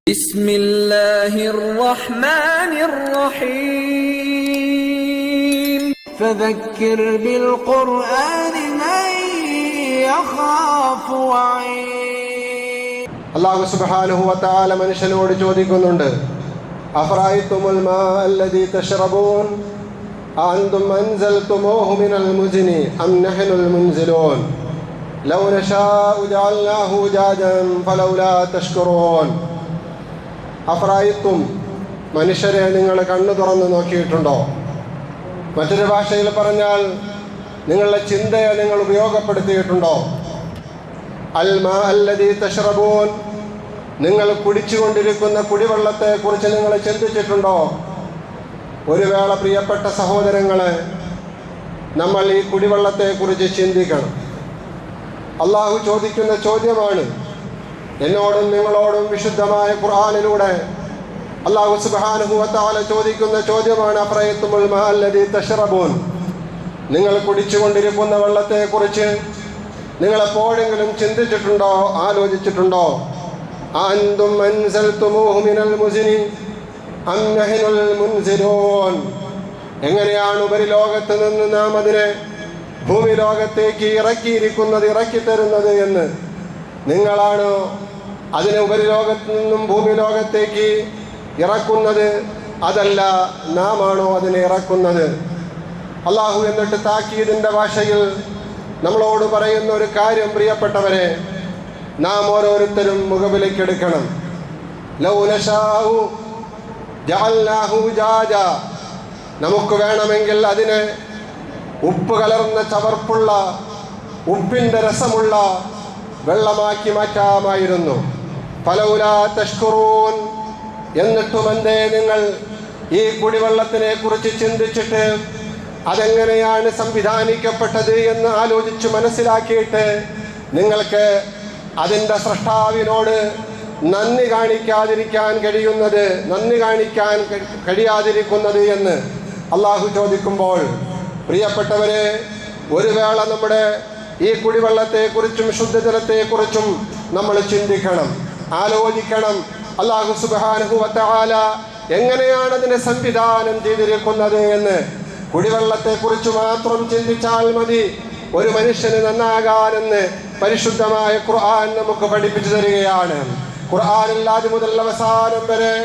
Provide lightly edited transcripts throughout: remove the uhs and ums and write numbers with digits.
بسم الله الرحمن الرحيم فذكر بالقرآن من يخاف وعيد. അല്ലാഹു സുബ്ഹാനഹു വ തആല മനുഷ്യനോട് ചോദിക്കുന്നുണ്ട്, അഫറഅയ്തുമുൽ മാ അല്ലദീ തശ്റബൂൻ അഅൻതും അൻസൽതുമൂഹു മിനൽ മുസ്നി അം നഹ്നുൽ മുൻസിലൂൻ ലൗ നശാഉ ജഅൽനാഹു ജാജൻ ഫലൗലാ തഷ്കുറൂൻ. അഫറഅയ്തും, മനുഷ്യരെ നിങ്ങൾ കണ്ണു തുറന്ന് നോക്കിയിട്ടുണ്ടോ? മറ്റൊരു ഭാഷയിൽ പറഞ്ഞാൽ നിങ്ങളുടെ ചിന്തയെ നിങ്ങൾ ഉപയോഗപ്പെടുത്തിയിട്ടുണ്ടോ? അൽ മാ അല്ലദീ തശ്റബൂൻ, നിങ്ങൾ കുടിച്ചുകൊണ്ടിരിക്കുന്ന കുടിവെള്ളത്തെ കുറിച്ച് നിങ്ങൾ ചിന്തിച്ചിട്ടുണ്ടോ? ഒരു വേള പ്രിയപ്പെട്ട സഹോദരങ്ങളെ, നമ്മൾ ഈ കുടിവെള്ളത്തെ കുറിച്ച് ചിന്തിക്കണം. അള്ളാഹു ചോദിക്കുന്ന ചോദ്യമാണ്. എന്നോടും നിങ്ങളോടും വിശുദ്ധമായ ഖുർആനിലൂടെ അല്ലാഹു സുബ്ഹാനഹു വ തആല ചോദിക്കുന്ന ചോദ്യമാണ്, അഫറഅയ്തുമുൽ മാ അല്ലദീ തശ്റബൂൻ, നിങ്ങൾ കുടിച്ചുകൊണ്ടിരിക്കുന്ന വെള്ളത്തെക്കുറിച്ച് നിങ്ങൾ എപ്പോഴെങ്കിലും ചിന്തിച്ചിട്ടുണ്ടോ, ആലോചിച്ചിട്ടുണ്ടോ? അഅൻതും അൻസൽതുമൂഹു മിനൽ മുസ്നി അം നഹ്നുൽ മുൻസിലൂൻ, എങ്ങനെയാണ് ഉപരിലോകത്ത് നിന്ന് നാം അതിനെ ഭൂമി ലോകത്തേക്ക് ഇറക്കി തരുന്നത് എന്ന്? നിങ്ങളാണോ അതിനെ ഉപരിലോകത്ത് നിന്നും ഭൂമി ലോകത്തേക്ക് ഇറക്കുന്നത്? അതല്ല, നാം ആണോ അതിനെ ഇറക്കുന്നത്? അള്ളാഹു എന്നിട്ട് താക്കീദിൻ്റെ ഭാഷയിൽ നമ്മളോട് പറയുന്ന ഒരു കാര്യം, പ്രിയപ്പെട്ടവരെ, നാം ഓരോരുത്തരും മുഖവിലേക്കെടുക്കണം. ലൗ നശാഉ ജഅൽനാഹു ജാജ, നമുക്ക് വേണമെങ്കിൽ അതിനെ ഉപ്പ് കലർന്ന ചവർപ്പുള്ള ഉപ്പിൻ്റെ രസമുള്ള വെള്ളമാക്കി മാറ്റാമായിരുന്നു. ഫലൗലാ തഷ്കുറൂൻ, എന്നിട്ടും എന്തേ നിങ്ങൾ ഈ കുടിവെള്ളത്തിനെ കുറിച്ച് ചിന്തിച്ചിട്ട് അതെങ്ങനെയാണ് സംവിധാനിക്കപ്പെട്ടത് എന്ന് ആലോചിച്ച് മനസ്സിലാക്കിയിട്ട് നിങ്ങൾക്ക് അതിൻ്റെ സ്രഷ്ടാവിനോട് നന്ദി കാണിക്കാൻ കഴിയാതിരിക്കുന്നത് എന്ന് അള്ളാഹു ചോദിക്കുമ്പോൾ, പ്രിയപ്പെട്ടവരെ, ഒരു വേള നമ്മുടെ ഈ കുടിവെള്ളത്തെക്കുറിച്ചും ശുദ്ധജലത്തെക്കുറിച്ചും നമ്മൾ ചിന്തിക്കണം, ആലോചിക്കണം. അല്ലാഹു സുബ്ഹാനഹു വ തആല എങ്ങനെയാണ് അതിനെ സംവിധാനം ചെയ്തിരിക്കുന്നത് എന്ന്. കുടിവെള്ളത്തെക്കുറിച്ച് മാത്രം ചിന്തിച്ചാൽ മതി ഒരു മനുഷ്യന് നന്നാകാനെന്ന് പരിശുദ്ധമായ ഖുർആൻ നമുക്ക് പഠിപ്പിച്ചു തരികയാണ്. ഖുർആനിൽ ആദ്യം മുതൽ അവസാനം വരെ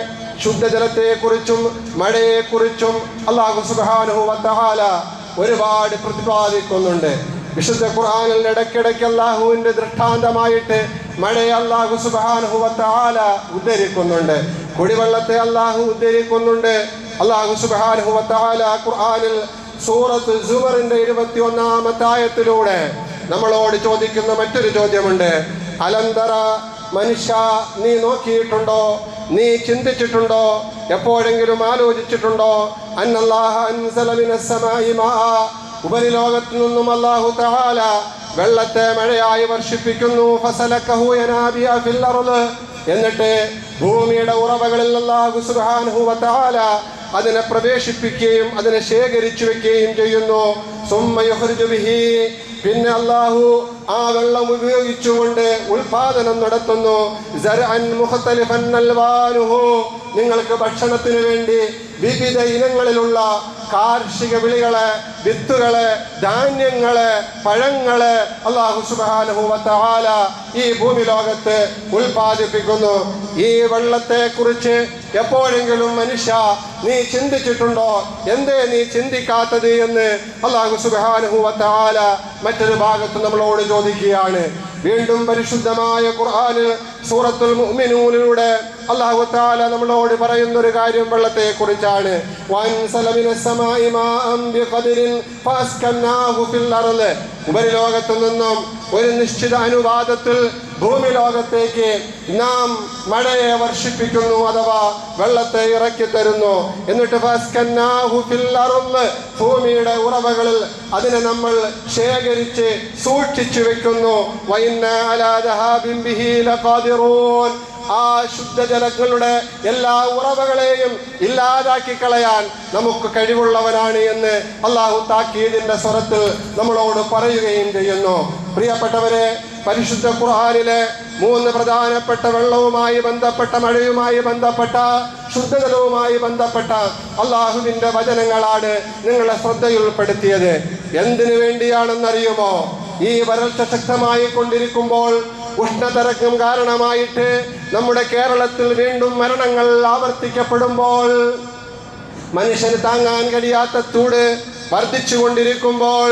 ശുദ്ധജലത്തെക്കുറിച്ചും മഴയെക്കുറിച്ചും അല്ലാഹു സുബ്ഹാനഹു വ തആല ഒരുപാട് പ്രതിപാദിക്കുന്നുണ്ട്. വിശുദ്ധ ഖുർആനിൽ ഇടയ്ക്കിടയ്ക്ക് അല്ലാഹുവിൻ്റെ ദൃഷ്ടാന്തമായിട്ട് മഴയെ അല്ലാഹു സുബ്ഹാനഹു വ തആല ഉദ്ധരിക്കുന്നുണ്ട്, കുടിവെള്ളത്തെ അല്ലാഹു ഉദ്ധരിക്കുന്നുണ്ട്. അല്ലാഹു സുബ്ഹാനഹു വ തആല ഖുർആനിൽ സൂറത്ത് സുമറിന്റെ 21-ാമത്തെ ആയത്തിലൂടെ നമ്മളോട് ചോദിക്കുന്ന മറ്റൊരു ചോദ്യമുണ്ട്. അലന്തറ, മനുഷ്യ, നീ നോക്കിയിട്ടുണ്ടോ, നീ ചിന്തിച്ചിട്ടുണ്ടോ, എപ്പോഴെങ്കിലും ആലോചിച്ചിട്ടുണ്ടോ? അന്നല്ലാഹ അൻസല മിനസ് സമാഇ മാഅ, ഉപരിലോകത്തു നിന്നും അല്ലാഹു തആല വെള്ളത്തെ മഴയായി വർഷിപ്പിക്കുന്നു. ഫസലക്കഹു യനാബിയ ഫിൽ അർള്, എന്നിട്ട് ഭൂമിയുടെ ഉറവകളിൽ അല്ലാഹു സുബ്ഹാനഹു വ തആല അതിനെ പ്രവേശിപ്പിക്കുകയും അതിനെ ശേഖരിച്ചു വെക്കുകയും ചെയ്യുന്നു. സുമ്മ യുഖ്രിജു ബിഹി, പിന്നെ അല്ലാഹു ആ വെള്ളം ഉപയോഗിച്ചുകൊണ്ട് ഉൽപാദനം നടത്തുന്നു. സർഅൻ മുഖ്തലിഫൻ അൽവാനുഹു, നിങ്ങൾക്ക് ഭക്ഷണത്തിന് വേണ്ടി വിവിധ ഇനങ്ങളിലുള്ള കാർഷിക വിളകളെ, വിത്തുകളെ, ധാന്യങ്ങളെ, പഴങ്ങളെ അല്ലാഹു സുബ്ഹാനഹു വ തആല ഈ ഭൂമി ലോകത്ത് ഉൽപാദിപ്പിക്കുന്നു. ഈ വെള്ളത്തെക്കുറിച്ച് എപ്പോഴെങ്കിലും മനുഷ്യ നീ ചിന്തിച്ചിട്ടുണ്ടോ? എന്തേ നീ ചിന്തിക്കാത്തത് എന്ന് അല്ലാഹു സുബ്ഹാനഹു വ തആല മറ്റൊരു ഭാഗത്ത് നമ്മളോട് ചോദിക്കുകയാണ്. വീണ്ടും പരിശുദ്ധമായ ഖുർആനിൽ സൂറത്തുൽ മുഅ്മിനൂനിലൂടെ അല്ലാഹു തആല നമ്മളോട് പറയുന്ന ഒരു കാര്യം വെള്ളത്തെക്കുറിച്ചാണ്. വൻസല മിനസ് സമാഇ മാഅൻ ബിഖദരിൻ ഫഅസ്കനാഹു ഫിൽ അർള്, ഉപരിലോകത്തു നിന്നും ഒരു നിശ്ചിത അനുപാതത്തിൽ ഭൂമി ലോകത്തേക്ക് നാം മഴയെ വർഷിപ്പിക്കുന്നു, അഥവാ വെള്ളത്തെ ഇറക്കി തരുന്നു. എന്നിട്ട് ഫഅസ്കനാഹു ഫിൽ അർള്, ഭൂമിയുടെ ഉറവകളിൽ അതിനെ നമ്മൾ ശേഖരിച്ച് സൂക്ഷിച്ചു വെക്കുന്നു. വഇന്നാ അലാ ദഹാബിൻ ബിഹി ലഖാദിറൂൻ, ആ ശുദ്ധജലങ്ങളുടെ എല്ലാ ഉറവകളെയും ഇല്ലാതാക്കി കളയാൻ നമുക്ക് കഴിവുള്ളവനാണ് എന്ന് അല്ലാഹു താക്കീദിന്റെ സ്വരത്തിൽ നമ്മളോട് പറയുകയും ചെയ്യുന്നു. പ്രിയപ്പെട്ടവരെ, പരിശുദ്ധ ഖുർആനിലെ 3 പ്രധാനപ്പെട്ട വെള്ളവുമായി ബന്ധപ്പെട്ട, മഴയുമായി ബന്ധപ്പെട്ട, ശുദ്ധജലവുമായി ബന്ധപ്പെട്ട അള്ളാഹുവിൻ്റെ വചനങ്ങളാണ് നിങ്ങളെ ശ്രദ്ധയിൽപ്പെടുത്തിയത്. എന്തിനു വേണ്ടിയാണെന്നറിയുമോ? ഈ വരൾച്ച ശക്തമായി കൊണ്ടിരിക്കുമ്പോൾ ഉഷ്ണതരംഗം കാരണമായിട്ട് നമ്മുടെ കേരളത്തിൽ വീണ്ടും മരണങ്ങൾ ആവർത്തിക്കപ്പെടുമ്പോൾ, മനുഷ്യന് താങ്ങാൻ കഴിയാത്ത ചൂട് വർദ്ധിച്ചു കൊണ്ടിരിക്കുമ്പോൾ,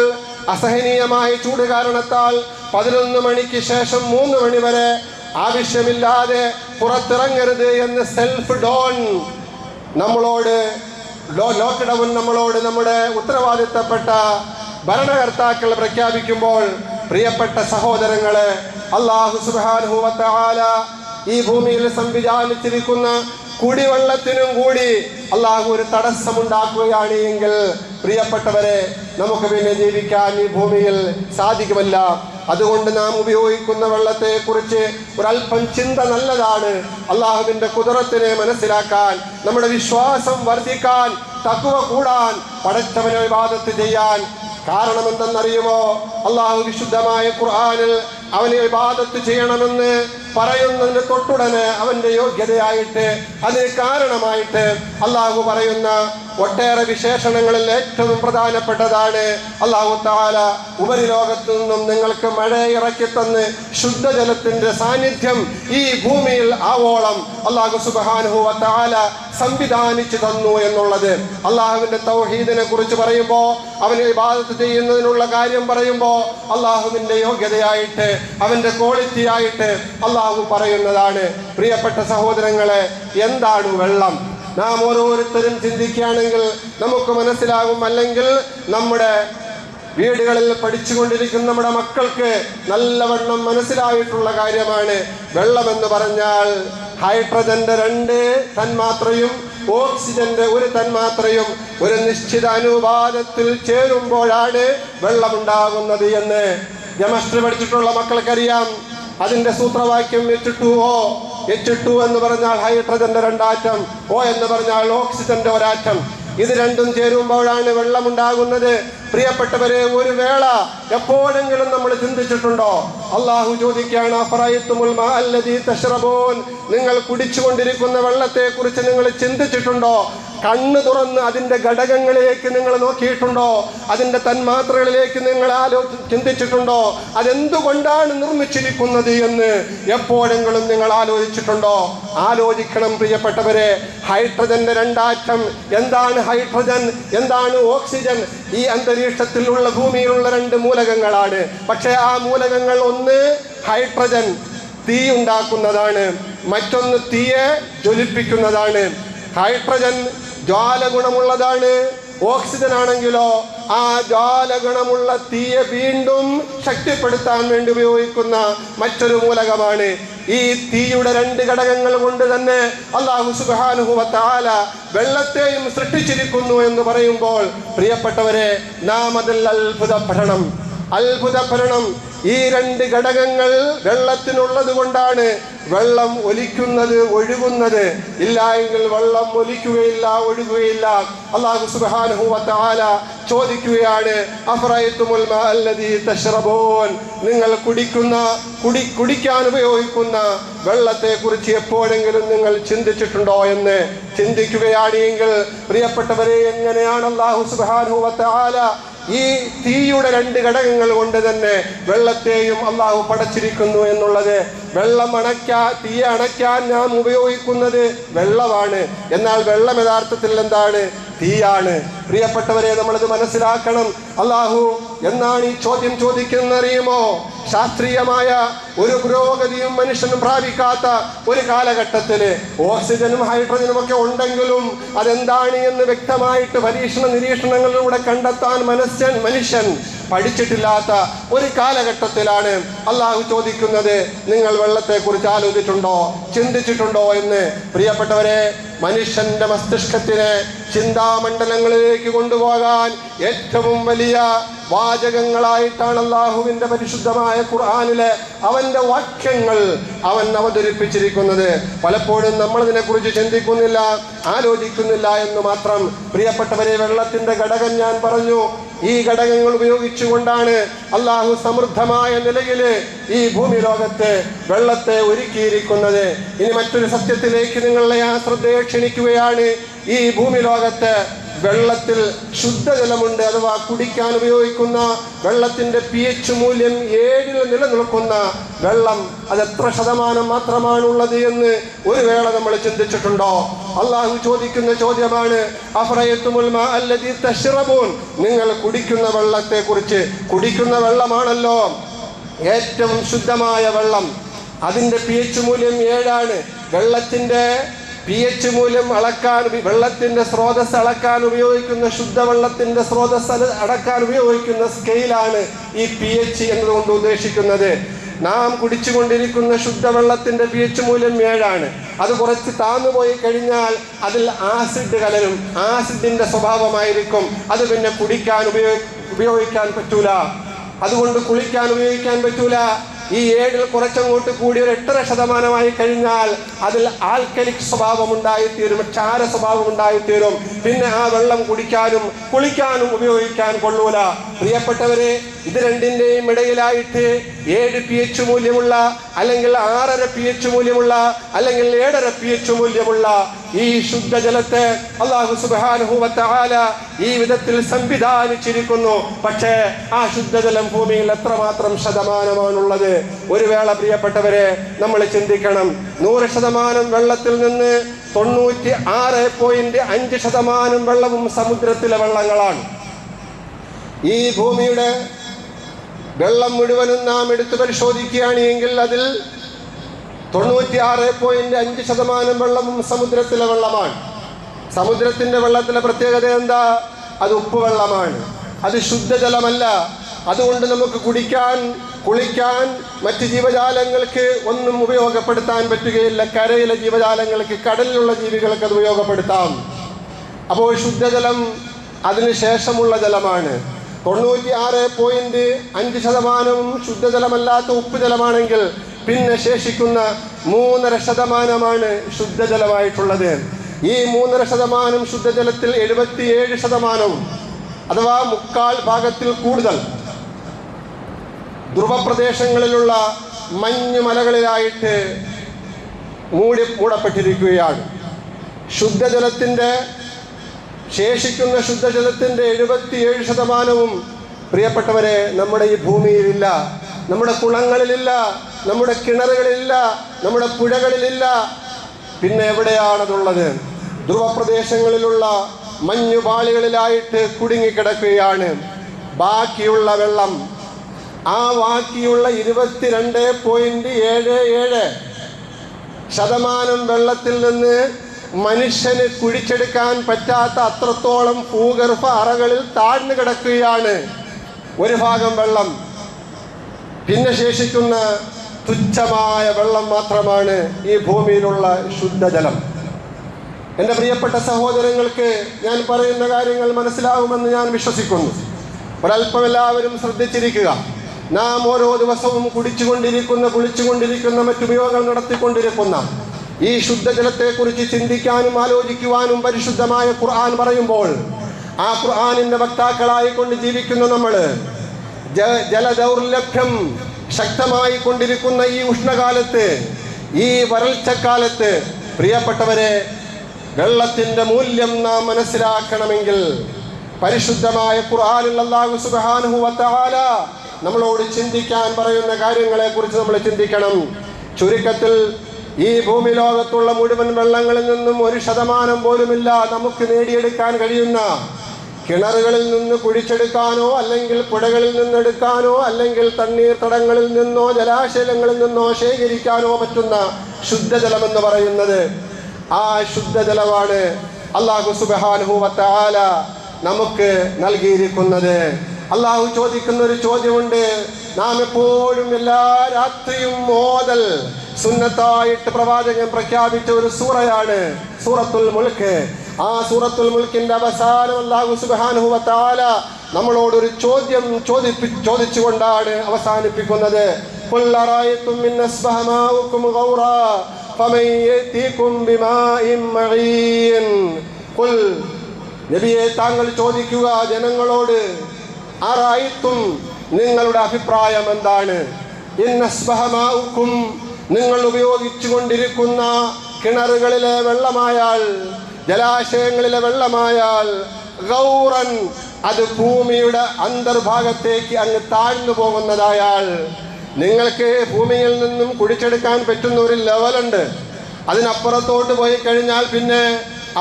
അസഹനീയമായ ചൂട് കാരണത്താൽ 11 മണിക്ക് ശേഷം 3 മണി വരെ ആവശ്യമില്ലാതെ പുറത്തിറങ്ങരുത് എന്ന് സെൽഫ് ഡോൺ നമ്മളോട്, ലോക്ക്ഡൗൺ നമ്മളോട് നമ്മുടെ ഉത്തരവാദിത്തപ്പെട്ട ഭരണകർത്താക്കൾ പ്രഖ്യാപിക്കുമ്പോൾ, പ്രിയപ്പെട്ട സഹോദരങ്ങളെ, അല്ലാഹു സുബ്ഹാനഹു വ തആല ഈ ഭൂമിയിൽ സംവിധാനിച്ചിരിക്കുന്ന കുടിവെള്ളത്തിനും കൂടി അല്ലാഹു ഒരു തടസ്സമുണ്ടാക്കുകയാണ് എങ്കിൽ, പ്രിയപ്പെട്ടവരെ, നമുക്ക് പിന്നെ ജീവിക്കാൻ ഈ ഭൂമിയിൽ സാധിക്കുമല്ല. അതുകൊണ്ട് നാം ഉപയോഗിക്കുന്ന വെള്ളത്തെക്കുറിച്ച് ഒരല്പം ചിന്ത നല്ലതാണ്. അള്ളാഹുവിൻ്റെ ഖുദ്റത്തിനെ മനസ്സിലാക്കാൻ, നമ്മുടെ വിശ്വാസം വർദ്ധിക്കാൻ, തഖ്വ കൂടാൻ, പടച്ചവനെ ഇബാദത്ത് ചെയ്യാൻ. കാരണം എന്തെന്നറിയുമോ? അള്ളാഹു വിശുദ്ധമായ ഖുർആനിൽ അവനെ ഇബാദത്ത് ചെയ്യണമെന്ന് പറയുന്നതിന് തൊട്ടുടനെ അവൻ്റെ യോഗ്യതയായിട്ട്, അതിന് കാരണമായിട്ട് അള്ളാഹു പറയുന്ന ഒട്ടേറെ വിശേഷണങ്ങളിൽ ഏറ്റവും പ്രധാനപ്പെട്ടതാണ് അല്ലാഹു തആല ഉപരിലോകത്തു നിന്നും നിങ്ങൾക്ക് മഴ ഇറക്കി തന്ന് ശുദ്ധജലത്തിൻ്റെ സാന്നിധ്യം ഈ ഭൂമിയിൽ ആവോളം അല്ലാഹു സുബ്ഹാനഹു വ തആല സംവിധാനിച്ചു തന്നു എന്നുള്ളത്. അള്ളാഹുവിൻ്റെ തൗഹീദിനെ കുറിച്ച് പറയുമ്പോൾ, അവനെ ഇബാദത്ത് ചെയ്യുന്നതിനുള്ള കാര്യം പറയുമ്പോൾ, അള്ളാഹുവിൻ്റെ യോഗ്യതയായിട്ട്, അവൻ്റെ ക്വാളിറ്റിയായിട്ട് അള്ളാഹു പറയുന്നതാണ്. പ്രിയപ്പെട്ട സഹോദരങ്ങളെ, എന്താണ് വെള്ളം? നാം ഓരോരുത്തരും ചിന്തിക്കുകയാണെങ്കിൽ നമുക്ക് മനസ്സിലാകും. അല്ലെങ്കിൽ നമ്മുടെ വീടുകളിൽ പഠിച്ചുകൊണ്ടിരിക്കുന്ന നമ്മുടെ മക്കൾക്ക് നല്ലവണ്ണം മനസ്സിലായിട്ടുള്ള കാര്യമാണ്. വെള്ളമെന്ന് പറഞ്ഞാൽ ഹൈഡ്രജന്റെ 2 തന്മാത്രയും ഓക്സിജന്റെ 1 തന്മാത്രയും ഒരു നിശ്ചിത അനുപാതത്തിൽ ചേരുമ്പോഴാണ് വെള്ളമുണ്ടാകുന്നത് എന്ന് കെമിസ്ട്രി പഠിച്ചിട്ടുള്ള മക്കൾക്കറിയാം. അതിൻ്റെ സൂത്രവാക്യം H2O. H2 എന്ന് പറഞ്ഞാൽ ഹൈഡ്രജന്റെ 2 ആറ്റം, O എന്ന് പറഞ്ഞാൽ ഓക്സിജന്റെ 1 ആറ്റം. ഇത് രണ്ടും ചേരുമ്പോഴാണ് വെള്ളമുണ്ടാകുന്നത്. പ്രിയപ്പെട്ടവരെ, ഒരു വേള എപ്പോഴെങ്കിലും നമ്മൾ ചിന്തിച്ചിട്ടുണ്ടോ? അള്ളാഹു ചോദിക്കുകയാണ്, അഫറഅയ്തുമുൽ മാഅ അല്ലദീ തശ്റബൂൻ, നിങ്ങൾ കുടിച്ചുകൊണ്ടിരിക്കുന്ന വെള്ളത്തെക്കുറിച്ച് നിങ്ങൾ ചിന്തിച്ചിട്ടുണ്ടോ? കണ്ണ് തുറന്ന് അതിൻ്റെ ഘടകങ്ങളിലേക്ക് നിങ്ങൾ നോക്കിയിട്ടുണ്ടോ? അതിൻ്റെ തന്മാത്രകളിലേക്ക് നിങ്ങൾ ചിന്തിച്ചിട്ടുണ്ടോ? അതെന്തുകൊണ്ടാണ് നിർമ്മിച്ചിരിക്കുന്നത് എന്ന് എപ്പോഴെങ്കിലും നിങ്ങൾ ആലോചിച്ചിട്ടുണ്ടോ? ആലോചിക്കണം പ്രിയപ്പെട്ടവരെ. ഹൈഡ്രജന്റെ 2 ആറ്റം. എന്താണ് ഹൈഡ്രജൻ? എന്താണ് ഓക്സിജൻ? ഈ അന്തരീക്ഷത്തിലുള്ള ഭൂമിയിലുള്ള 2 മൂലകങ്ങളാണ്. പക്ഷേ ആ മൂലകങ്ങൾ, ഒന്ന് ഹൈഡ്രജൻ തീ ഉണ്ടാക്കുന്നതാണ്, മറ്റൊന്ന് തീയെ ജ്വലിപ്പിക്കുന്നതാണ്. ഹൈഡ്രജൻ ജ്വാലഗുണമുള്ളതാണ്. ഓക്സിജൻ ആണെങ്കിലോ ആ ജ്വാലഗുണമുള്ള തീയെ വീണ്ടും ശക്തിപ്പെടുത്താൻ വേണ്ടി ഉപയോഗിക്കുന്ന മറ്റൊരു മൂലകമാണ്. ഈ തീയുടെ 2 ഘടകങ്ങൾ കൊണ്ട് തന്നെ അല്ലാഹു സുബ്ഹാനഹു വ തആല വെള്ളത്തെയും സൃഷ്ടിച്ചിരിക്കുന്നു എന്ന് പറയുമ്പോൾ, പ്രിയപ്പെട്ടവരെ, നാം അതിൽ അത്ഭുതപ്പെടണം. ഈ 2 ഘടകങ്ങൾ വെള്ളത്തിനുള്ളത് കൊണ്ടാണ് വെള്ളം ഒലിക്കുന്നത്, ഒഴുകുന്നത്. ഇല്ല എങ്കിൽ വെള്ളം ഒലിക്കുകയില്ല, ഒഴുകുകയില്ല. അല്ലാഹു സുബ്ഹാനഹു വ തആല ചോദിക്കുകയാണ്, അഫറഅയ്തുമുൽ മാഅ അല്ലദീ തശ്റബൂൻ, നിങ്ങൾ കുടിക്കാൻ ഉപയോഗിക്കുന്ന വെള്ളത്തെക്കുറിച്ച് എപ്പോഴെങ്കിലും നിങ്ങൾ ചിന്തിച്ചിട്ടുണ്ടോ എന്ന് ചിന്തിക്കുകയാണെങ്കിൽ, പ്രിയപ്പെട്ടവരെ, എങ്ങനെയാണ് അല്ലാഹു സുബ്ഹാനഹു വ തആല ഈ തീയുടെ 2 ഘടകങ്ങൾ കൊണ്ട് തന്നെ വെള്ളത്തെയും അള്ളാഹു പടച്ചിരിക്കുന്നു എന്നുള്ളത്. തീയെ അണയ്ക്കാൻ നാം ഉപയോഗിക്കുന്നത് വെള്ളമാണ്. എന്നാൽ വെള്ളം യഥാർത്ഥത്തിൽ എന്താണ്? തീയാണ്. പ്രിയപ്പെട്ടവരെ, നമ്മളത് മനസ്സിലാക്കണം. അള്ളാഹു എന്നാണ് ഈ ചോദ്യം ചോദിക്കുന്നറിയുമോ? ശാസ്ത്രീയമായ ഒരു പുരോഗതിയും മനുഷ്യനും പ്രാപിക്കാത്ത ഒരു കാലഘട്ടത്തിൽ ഓക്സിജനും ഹൈഡ്രജനും ഒക്കെ ഉണ്ടെങ്കിലും അതെന്താണ് എന്ന് വ്യക്തമായിട്ട് നിരീക്ഷണങ്ങളിലൂടെ കണ്ടെത്താൻ മനുഷ്യൻ പഠിച്ചിട്ടില്ലാത്ത ഒരു കാലഘട്ടത്തിലാണ് അള്ളാഹു ചോദിക്കുന്നത്, നിങ്ങൾ വെള്ളത്തെക്കുറിച്ച് ആലോചിച്ചിട്ടുണ്ടോ, ചിന്തിച്ചിട്ടുണ്ടോ എന്ന്. പ്രിയപ്പെട്ടവരെ, മനുഷ്യന്റെ മസ്തിഷ്കത്തിനെ ചിന്താമണ്ഡലങ്ങളിലേക്ക് കൊണ്ടുപോകാൻ ഏറ്റവും വലിയ വാചകങ്ങളായിട്ടാണ് അള്ളാഹുവിൻ്റെ പരിശുദ്ധമായ ഖുർആനിലെ അവൻ്റെ വാക്യങ്ങൾ അവൻ അവതരിപ്പിച്ചിരിക്കുന്നത്. പലപ്പോഴും നമ്മളതിനെക്കുറിച്ച് ചിന്തിക്കുന്നില്ല, ആലോചിക്കുന്നില്ല എന്ന് മാത്രം. പ്രിയപ്പെട്ടവരെ, വെള്ളത്തിൻ്റെ ഘടകം ഞാൻ പറഞ്ഞു. ഈ ഘടകങ്ങൾ ഉപയോഗിച്ചുകൊണ്ടാണ് അള്ളാഹു സമൃദ്ധമായ നിലയിൽ ഈ ഭൂമി ലോകത്ത് വെള്ളത്തെ ഒരുക്കിയിരിക്കുന്നത്. ഇനി മറ്റൊരു സത്യത്തിലേക്ക് നിങ്ങളെ ആ ശ്രദ്ധയെ ക്ഷണിക്കുകയാണ്. ഈ ഭൂമി ലോകത്ത് വെള്ളത്തിൽ ശുദ്ധജലമുണ്ട്. അഥവാ കുടിക്കാൻ ഉപയോഗിക്കുന്ന വെള്ളത്തിൻ്റെ pH മൂല്യം 7 നിലനിൽക്കുന്ന വെള്ളം അത് എത്ര ശതമാനം മാത്രമാണുള്ളത് എന്ന് ഒരു വേള നമ്മൾ ചിന്തിച്ചിട്ടുണ്ടോ? അള്ളാഹു ചോദിക്കുന്ന ചോദ്യമാണ്, അഫറയത്തുമുൽ മാ അല്ലദീ തശ്റബൂൻ, നിങ്ങൾ കുടിക്കുന്ന വെള്ളത്തെക്കുറിച്ച്. കുടിക്കുന്ന വെള്ളമാണല്ലോ ഏറ്റവും ശുദ്ധമായ വെള്ളം. അതിൻ്റെ pH മൂല്യം 7. വെള്ളത്തിൻ്റെ pH മൂല്യം അളക്കാൻ, വെള്ളത്തിൻ്റെ സ്രോതസ് അളക്കാൻ ഉപയോഗിക്കുന്ന, ശുദ്ധവെള്ളത്തിൻ്റെ സ്രോതസ് അളക്കാൻ ഉപയോഗിക്കുന്ന സ്കെയിലാണ് ഈ pH എന്നതുകൊണ്ട് ഉദ്ദേശിക്കുന്നത്. നാം കുടിച്ചുകൊണ്ടിരിക്കുന്ന ശുദ്ധവെള്ളത്തിൻ്റെ pH മൂല്യം 7. അത് കുറച്ച് താന്നുപോയി കഴിഞ്ഞാൽ അതിൽ ആസിഡ് കലരും. ആസിഡിൻ്റെ സ്വഭാവമായിരിക്കും. അത് പിന്നെ കുടിക്കാൻ ഉപയോഗിക്കാൻ പറ്റൂല. അതുകൊണ്ട് കുളിക്കാൻ ഉപയോഗിക്കാൻ പറ്റൂല. ഈ 7 കുറച്ചങ്ങോട്ട് കൂടി ഒരു 8% കഴിഞ്ഞാൽ അതിൽ ആൽക്കലിക് സ്വഭാവം ഉണ്ടായിത്തീരും, ക്ഷാര സ്വഭാവം ഉണ്ടായിത്തീരും. പിന്നെ ആ വെള്ളം കുടിക്കാനും കുളിക്കാനും ഉപയോഗിക്കാൻ കൊള്ളൂല. പ്രിയപ്പെട്ടവരെ, ഇത് രണ്ടിൻ്റെയും ഇടയിലായിട്ട് 7 pH മൂല്യമുള്ള, അല്ലെങ്കിൽ 6.5 pH മൂല്യമുള്ള, അല്ലെങ്കിൽ 7.5 pH മൂല്യമുള്ള ഈ ശുദ്ധജലത്തെ അല്ലാഹു സുബ്ഹാനഹു വ തആല ഈ വിധത്തിൽ സംവിധാനിച്ചിരിക്കുന്നു. പക്ഷേ ആ ശുദ്ധജലം ഭൂമിയിൽ എത്രമാത്രം ശതമാനമാണുള്ളത്? ഒരു വേള പ്രിയപ്പെട്ടവരെ നമ്മൾ ചിന്തിക്കണം. 100% വെള്ളത്തിൽ നിന്ന് 96.5% വെള്ളവും സമുദ്രത്തിലെ വെള്ളങ്ങളാണ്. ഈ ഭൂമിയുടെ വെള്ളം മുഴുവനും നാം എടുത്തു പരിശോധിക്കുകയാണ് എങ്കിൽ അതിൽ 96.5% വെള്ളവും സമുദ്രത്തിലെ വെള്ളമാണ്. സമുദ്രത്തിൻ്റെ വെള്ളത്തിലെ പ്രത്യേകത എന്താ? അത് ഉപ്പുവെള്ളമാണ്, അത് ശുദ്ധജലമല്ല. അതുകൊണ്ട് നമുക്ക് കുടിക്കാൻ, കുളിക്കാൻ, മറ്റ് ജീവജാലങ്ങൾക്ക് ഒന്നും ഉപയോഗപ്പെടുത്താൻ പറ്റുകയില്ല. കരയിലെ ജീവജാലങ്ങൾക്ക്, കടലിലുള്ള ജീവികൾക്ക് അത് ഉപയോഗപ്പെടുത്താം. അപ്പോൾ ശുദ്ധജലം അതിന് ശേഷമുള്ള ജലമാണ്. 96.5% ശുദ്ധജലമല്ലാത്ത ഉപ്പുജലമാണെങ്കിൽ പിന്നെ ശേഷിക്കുന്ന 3.5% ശുദ്ധജലമായിട്ടുള്ളത്. ഈ 3.5% ശുദ്ധജലത്തിൽ 77%, അഥവാ 1/4 കൂടുതൽ ധ്രുവപ്രദേശങ്ങളിലുള്ള മഞ്ഞുമലകളിലായിട്ട് മൂടപ്പെട്ടിരിക്കുകയാണ്. ശുദ്ധജലത്തിൻ്റെ ശേഷിക്കുന്ന ശുദ്ധജലത്തിൻ്റെ 77%, പ്രിയപ്പെട്ടവരെ, നമ്മുടെ ഈ ഭൂമിയിലില്ല, നമ്മുടെ കുളങ്ങളിലില്ല, നമ്മുടെ കിണറുകളിലില്ല, നമ്മുടെ പുഴകളിലില്ല. പിന്നെ എവിടെയാണതുള്ളത്? ധ്രുവപ്രദേശങ്ങളിലുള്ള മഞ്ഞുപാളികളിലായിട്ട് കുടുങ്ങിക്കിടക്കുകയാണ്. ബാക്കിയുള്ള വെള്ളം, ആ ബാക്കിയുള്ള 22.77% വെള്ളത്തിൽ നിന്ന് മനുഷ്യന് കുഴിച്ചെടുക്കാൻ പറ്റാത്ത അത്രത്തോളം ഭൂഗർഭ അറകളിൽ താഴ്ന്നു കിടക്കുകയാണ് ഒരു ഭാഗം വെള്ളം. പിന്നെ ശേഷിക്കുന്ന തുച്ഛമായ വെള്ളം മാത്രമാണ് ഈ ഭൂമിയിലുള്ള ശുദ്ധജലം. എൻ്റെ പ്രിയപ്പെട്ട സഹോദരങ്ങൾക്ക് ഞാൻ പറയുന്ന കാര്യങ്ങൾ മനസ്സിലാവുമെന്ന് ഞാൻ വിശ്വസിക്കുന്നു. ഒരല്പം എല്ലാവരും ശ്രദ്ധിച്ചിരിക്കുക. നാം ഓരോ ദിവസവും കുടിച്ചുകൊണ്ടിരിക്കുന്ന, കുളിച്ചുകൊണ്ടിരിക്കുന്ന, മറ്റുപയോഗങ്ങൾ നടത്തിക്കൊണ്ടിരിക്കുന്ന ഈ ശുദ്ധജലത്തെക്കുറിച്ച് ചിന്തിക്കാനും ആലോചിക്കുവാനും പരിശുദ്ധമായ ഖുർആൻ പറയുമ്പോൾ, ആ ഖുർആനിൻ്റെ വക്താക്കളായിക്കൊണ്ട് ജീവിക്കുന്ന നമ്മൾ, ജലദൗർലഭ്യം ശക്തമായി കൊണ്ടിരിക്കുന്ന ഈ ഉഷ്ണകാലത്ത്, ഈ വരൾച്ചക്കാലത്ത്, പ്രിയപ്പെട്ടവരെ, വെള്ളത്തിൻ്റെ മൂല്യം നാം മനസ്സിലാക്കണമെങ്കിൽ പരിശുദ്ധമായ ഖുർആനിൽ അല്ലാഹു സുബ്ഹാനഹു വ തആല നമ്മളോട് ചിന്തിക്കാൻ പറയുന്ന കാര്യങ്ങളെക്കുറിച്ച് നമ്മൾ ചിന്തിക്കണം. ചുരുക്കത്തിൽ, ഈ ഭൂമി ലോകത്തുള്ള മുഴുവൻ വെള്ളങ്ങളിൽ നിന്നും 1% പോലുമില്ല നമുക്ക് നേടിയെടുക്കാൻ കഴിയുന്ന, കിണറുകളിൽ നിന്ന് കുഴിച്ചെടുക്കാനോ, അല്ലെങ്കിൽ പുഴകളിൽ നിന്നെടുക്കാനോ, അല്ലെങ്കിൽ തണ്ണീർത്തടങ്ങളിൽ നിന്നോ ജലാശയങ്ങളിൽ നിന്നോ ശേഖരിക്കാനോ പറ്റുന്ന ശുദ്ധജലമെന്ന് പറയുന്നത്. ആ ശുദ്ധജലമാണ് അല്ലാഹു സുബ്ഹാനഹു വ തആല നമുക്ക് നൽകിയിരിക്കുന്നത്. അല്ലാഹു ചോദിക്കുന്ന ഒരു ചോദ്യമുണ്ട്. നാം എപ്പോഴും എല്ലാ രാത്രിയും ഓതൽ സുന്നത്തായിട്ട് പ്രവാചകൻ പ്രഖ്യാപിച്ച ഒരു സൂറയാണ് സൂറത്തുൽ മുൽക്ക്. ആ സൂറത്തുൽ മുൽക്കിന്റെ അവസാനം അല്ലാഹു സുബ്ഹാനഹു വ തആല നമ്മളോടൊരു ചോദ്യം ചോദിച്ചുകൊണ്ടാണ് അവസാനിപ്പിക്കുന്നത്. ഖുൽ അറഅയ്തും മിൻ അസ്ബഹ മാഉകും ഗൗറാ ഫമൻ യതീകും ബിമാഇൻ മഈൻ. ഖുൽ നബിയെ താങ്കൾ ചോദിക്കുക ജനങ്ങളോട്, അറഅയ്തും നിങ്ങളുടെ അഭിപ്രായം എന്താണ്? ഇൻ അസ്ബഹ മാഉകും നിങ്ങൾ ഉപയോഗിച്ചു കൊണ്ടിരിക്കുന്ന കിണറുകളിലെ വെള്ളമായാൽ, ജലാശയങ്ങളിലെ വെള്ളമായാൽ, ഗൗറൻ അത് ഭൂമിയുടെ അന്തർഭാഗത്തേക്ക് അങ്ങ് താഴ്ന്നു പോകുന്നതായാൽ, നിങ്ങൾക്ക് ഭൂമിയിൽ നിന്നും കുടിച്ചെടുക്കാൻ പറ്റുന്ന ഒരു ലെവലുണ്ട്. അതിനപ്പുറത്തോട്ട് പോയി കഴിഞ്ഞാൽ പിന്നെ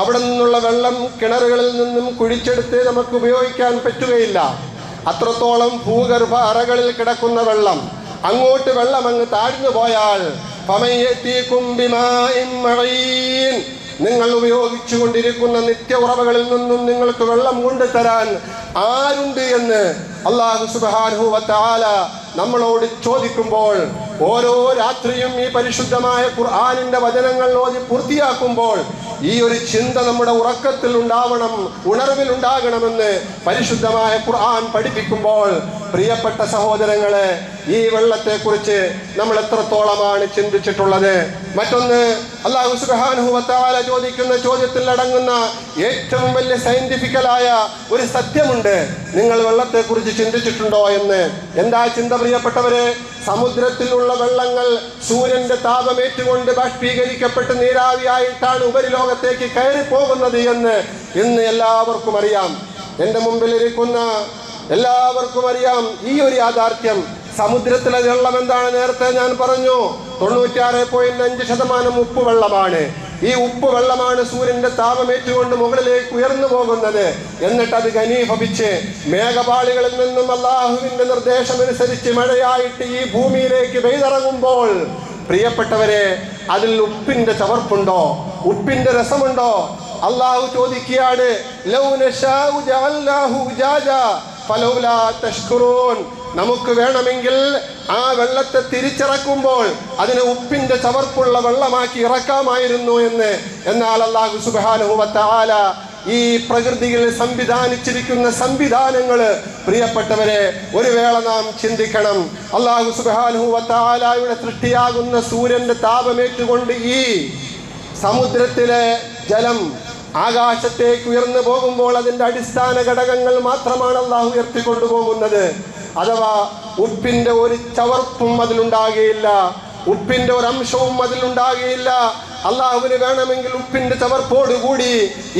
അവിടെ നിന്നുള്ള വെള്ളം കിണറുകളിൽ നിന്നും കുഴിച്ചെടുത്ത് നമുക്ക് ഉപയോഗിക്കാൻ പറ്റുകയില്ല. അത്രത്തോളം ഭൂഗർഭ അറകളിൽ കിടക്കുന്ന വെള്ളം, അങ്ങോട്ട് വെള്ളം അങ്ങ് താഴ്ന്നു പോയാൽ നിങ്ങൾ ഉപയോഗിച്ചു കൊണ്ടിരിക്കുന്ന നിത്യ ഉറവകളിൽ നിന്നും നിങ്ങൾക്ക് വെള്ളം കൊണ്ടുതരാൻ ആരുണ്ട് എന്ന് അല്ലാഹു സുബ്ഹാനഹു വ തആല നമ്മളോട് ചോദിക്കുമ്പോൾ, ഓരോ രാത്രിയും ഈ പരിശുദ്ധമായ ഖുർആനിന്റെ വചനങ്ങൾ ഓതി പൂർത്തിയാക്കുമ്പോൾ ഈ ഒരു ചിന്ത നമ്മുടെ ഉറക്കത്തിൽ ഉണ്ടാവണം, ഉണർവിൽ ഉണ്ടാകണമെന്ന് പരിശുദ്ധമായ ഖുർആൻ പഠിപ്പിക്കുമ്പോൾ, പ്രിയപ്പെട്ട സഹോദരങ്ങളെ, ഈ വെള്ളത്തെക്കുറിച്ച് നമ്മൾ എത്രത്തോളമാണ് ചിന്തിച്ചിട്ടുള്ളത്? മറ്റൊന്ന്, അല്ലാഹു സുബ്ഹാനഹു വ തആല ചോദിക്കുന്ന ചോദ്യത്തിൽ അടങ്ങുന്ന ഏറ്റവും വലിയ സയന്റിഫിക്കലായ ഒരു സത്യമുണ്ട്. നിങ്ങൾ വെള്ളത്തെക്കുറിച്ച് ചിന്തിച്ചിട്ടുണ്ടോ എന്ന്. എന്താ ചിന്ത പ്രിയപ്പെട്ടവരെ? സമുദ്രത്തിലുള്ള വെള്ളങ്ങൾ സൂര്യന്റെ താപമേറ്റുകൊണ്ട് ബാഷ്പീകരിക്കപ്പെട്ട് നീരാവിയായിട്ടാണ് ഉപരിലോകത്തേക്ക് കയറി പോകുന്നത് എന്ന് ഇന്ന് എല്ലാവർക്കും അറിയാം. എൻ്റെ മുമ്പിൽ ഇരിക്കുന്ന എല്ലാവർക്കും അറിയാം ഈ ഒരു യാഥാർത്ഥ്യം. സമുദ്രത്തിലെ വെള്ളം എന്താണ്? നേരത്തെ ഞാൻ പറഞ്ഞു, 96.5% ഉപ്പ് വെള്ളമാണ്. ഈ ഉപ്പ് വെള്ളമാണ് സൂര്യന്റെ താപമേറ്റുകൊണ്ട് മുകളിലേക്ക് ഉയർന്നു പോകുന്നത്. എന്നിട്ട് അത് ഘനീഭവിച്ച് മേഘപാളികളിൽ നിന്നും അല്ലാഹുവിന്റെ നിർദ്ദേശമനുസരിച്ച് മഴയായിട്ട് ഈ ഭൂമിയിലേക്ക് പെയ്തിറങ്ങുമ്പോൾ, പ്രിയപ്പെട്ടവരെ, അതിൽ ഉപ്പിന്റെ ചവർപ്പുണ്ടോ? ഉപ്പിന്റെ രസമുണ്ടോ? അല്ലാഹു ചോദിക്കുകയാണ്, ലൗ നശാഉ ജഅൽനാഹു ഉജാജാ ഫലൗലാ തഷ്കുറൂൻ. നമുക്ക് വേണമെങ്കിൽ ആ വെള്ളത്തെ തിരിച്ചിറക്കുമ്പോൾ അതിനെ ഉപ്പിന്റെ ചവർപ്പുള്ള വെള്ളമാക്കി ഇറക്കാമായിരുന്നു എന്ന്. എന്നാൽ അല്ലാഹു സുബ്ഹാനഹു വ തആല ഈ പ്രകൃതിയിൽ സംവിധാനിച്ചിരിക്കുന്ന സംവിധാനങ്ങൾ, പ്രിയപ്പെട്ടവരെ, ഒരു വേള നാം ചിന്തിക്കണം. അല്ലാഹു സുബ്ഹാനഹു വ തആലയുടെ സൃഷ്ടിയാകുന്ന സൂര്യന്റെ താപമേറ്റുകൊണ്ട് ഈ സമുദ്രത്തിലെ ജലം ആകാശത്തേക്ക് ഉയർന്നു പോകുമ്പോൾ അതിൻ്റെ അടിസ്ഥാന ഘടകങ്ങൾ മാത്രമാണ് അല്ലാഹു ഉയർത്തിക്കൊണ്ടുപോകുന്നത്. അഥവാ ഉപ്പിന്റെ ഒരു ചവർപ്പും അതിലുണ്ടാകുകയില്ല, ഉപ്പിന്റെ ഒരു അംശവും അതിലുണ്ടാകുകയില്ല. അല്ലാഹുവിന് വേണമെങ്കിൽ ഉപ്പിന്റെ ചവർപ്പോടുകൂടി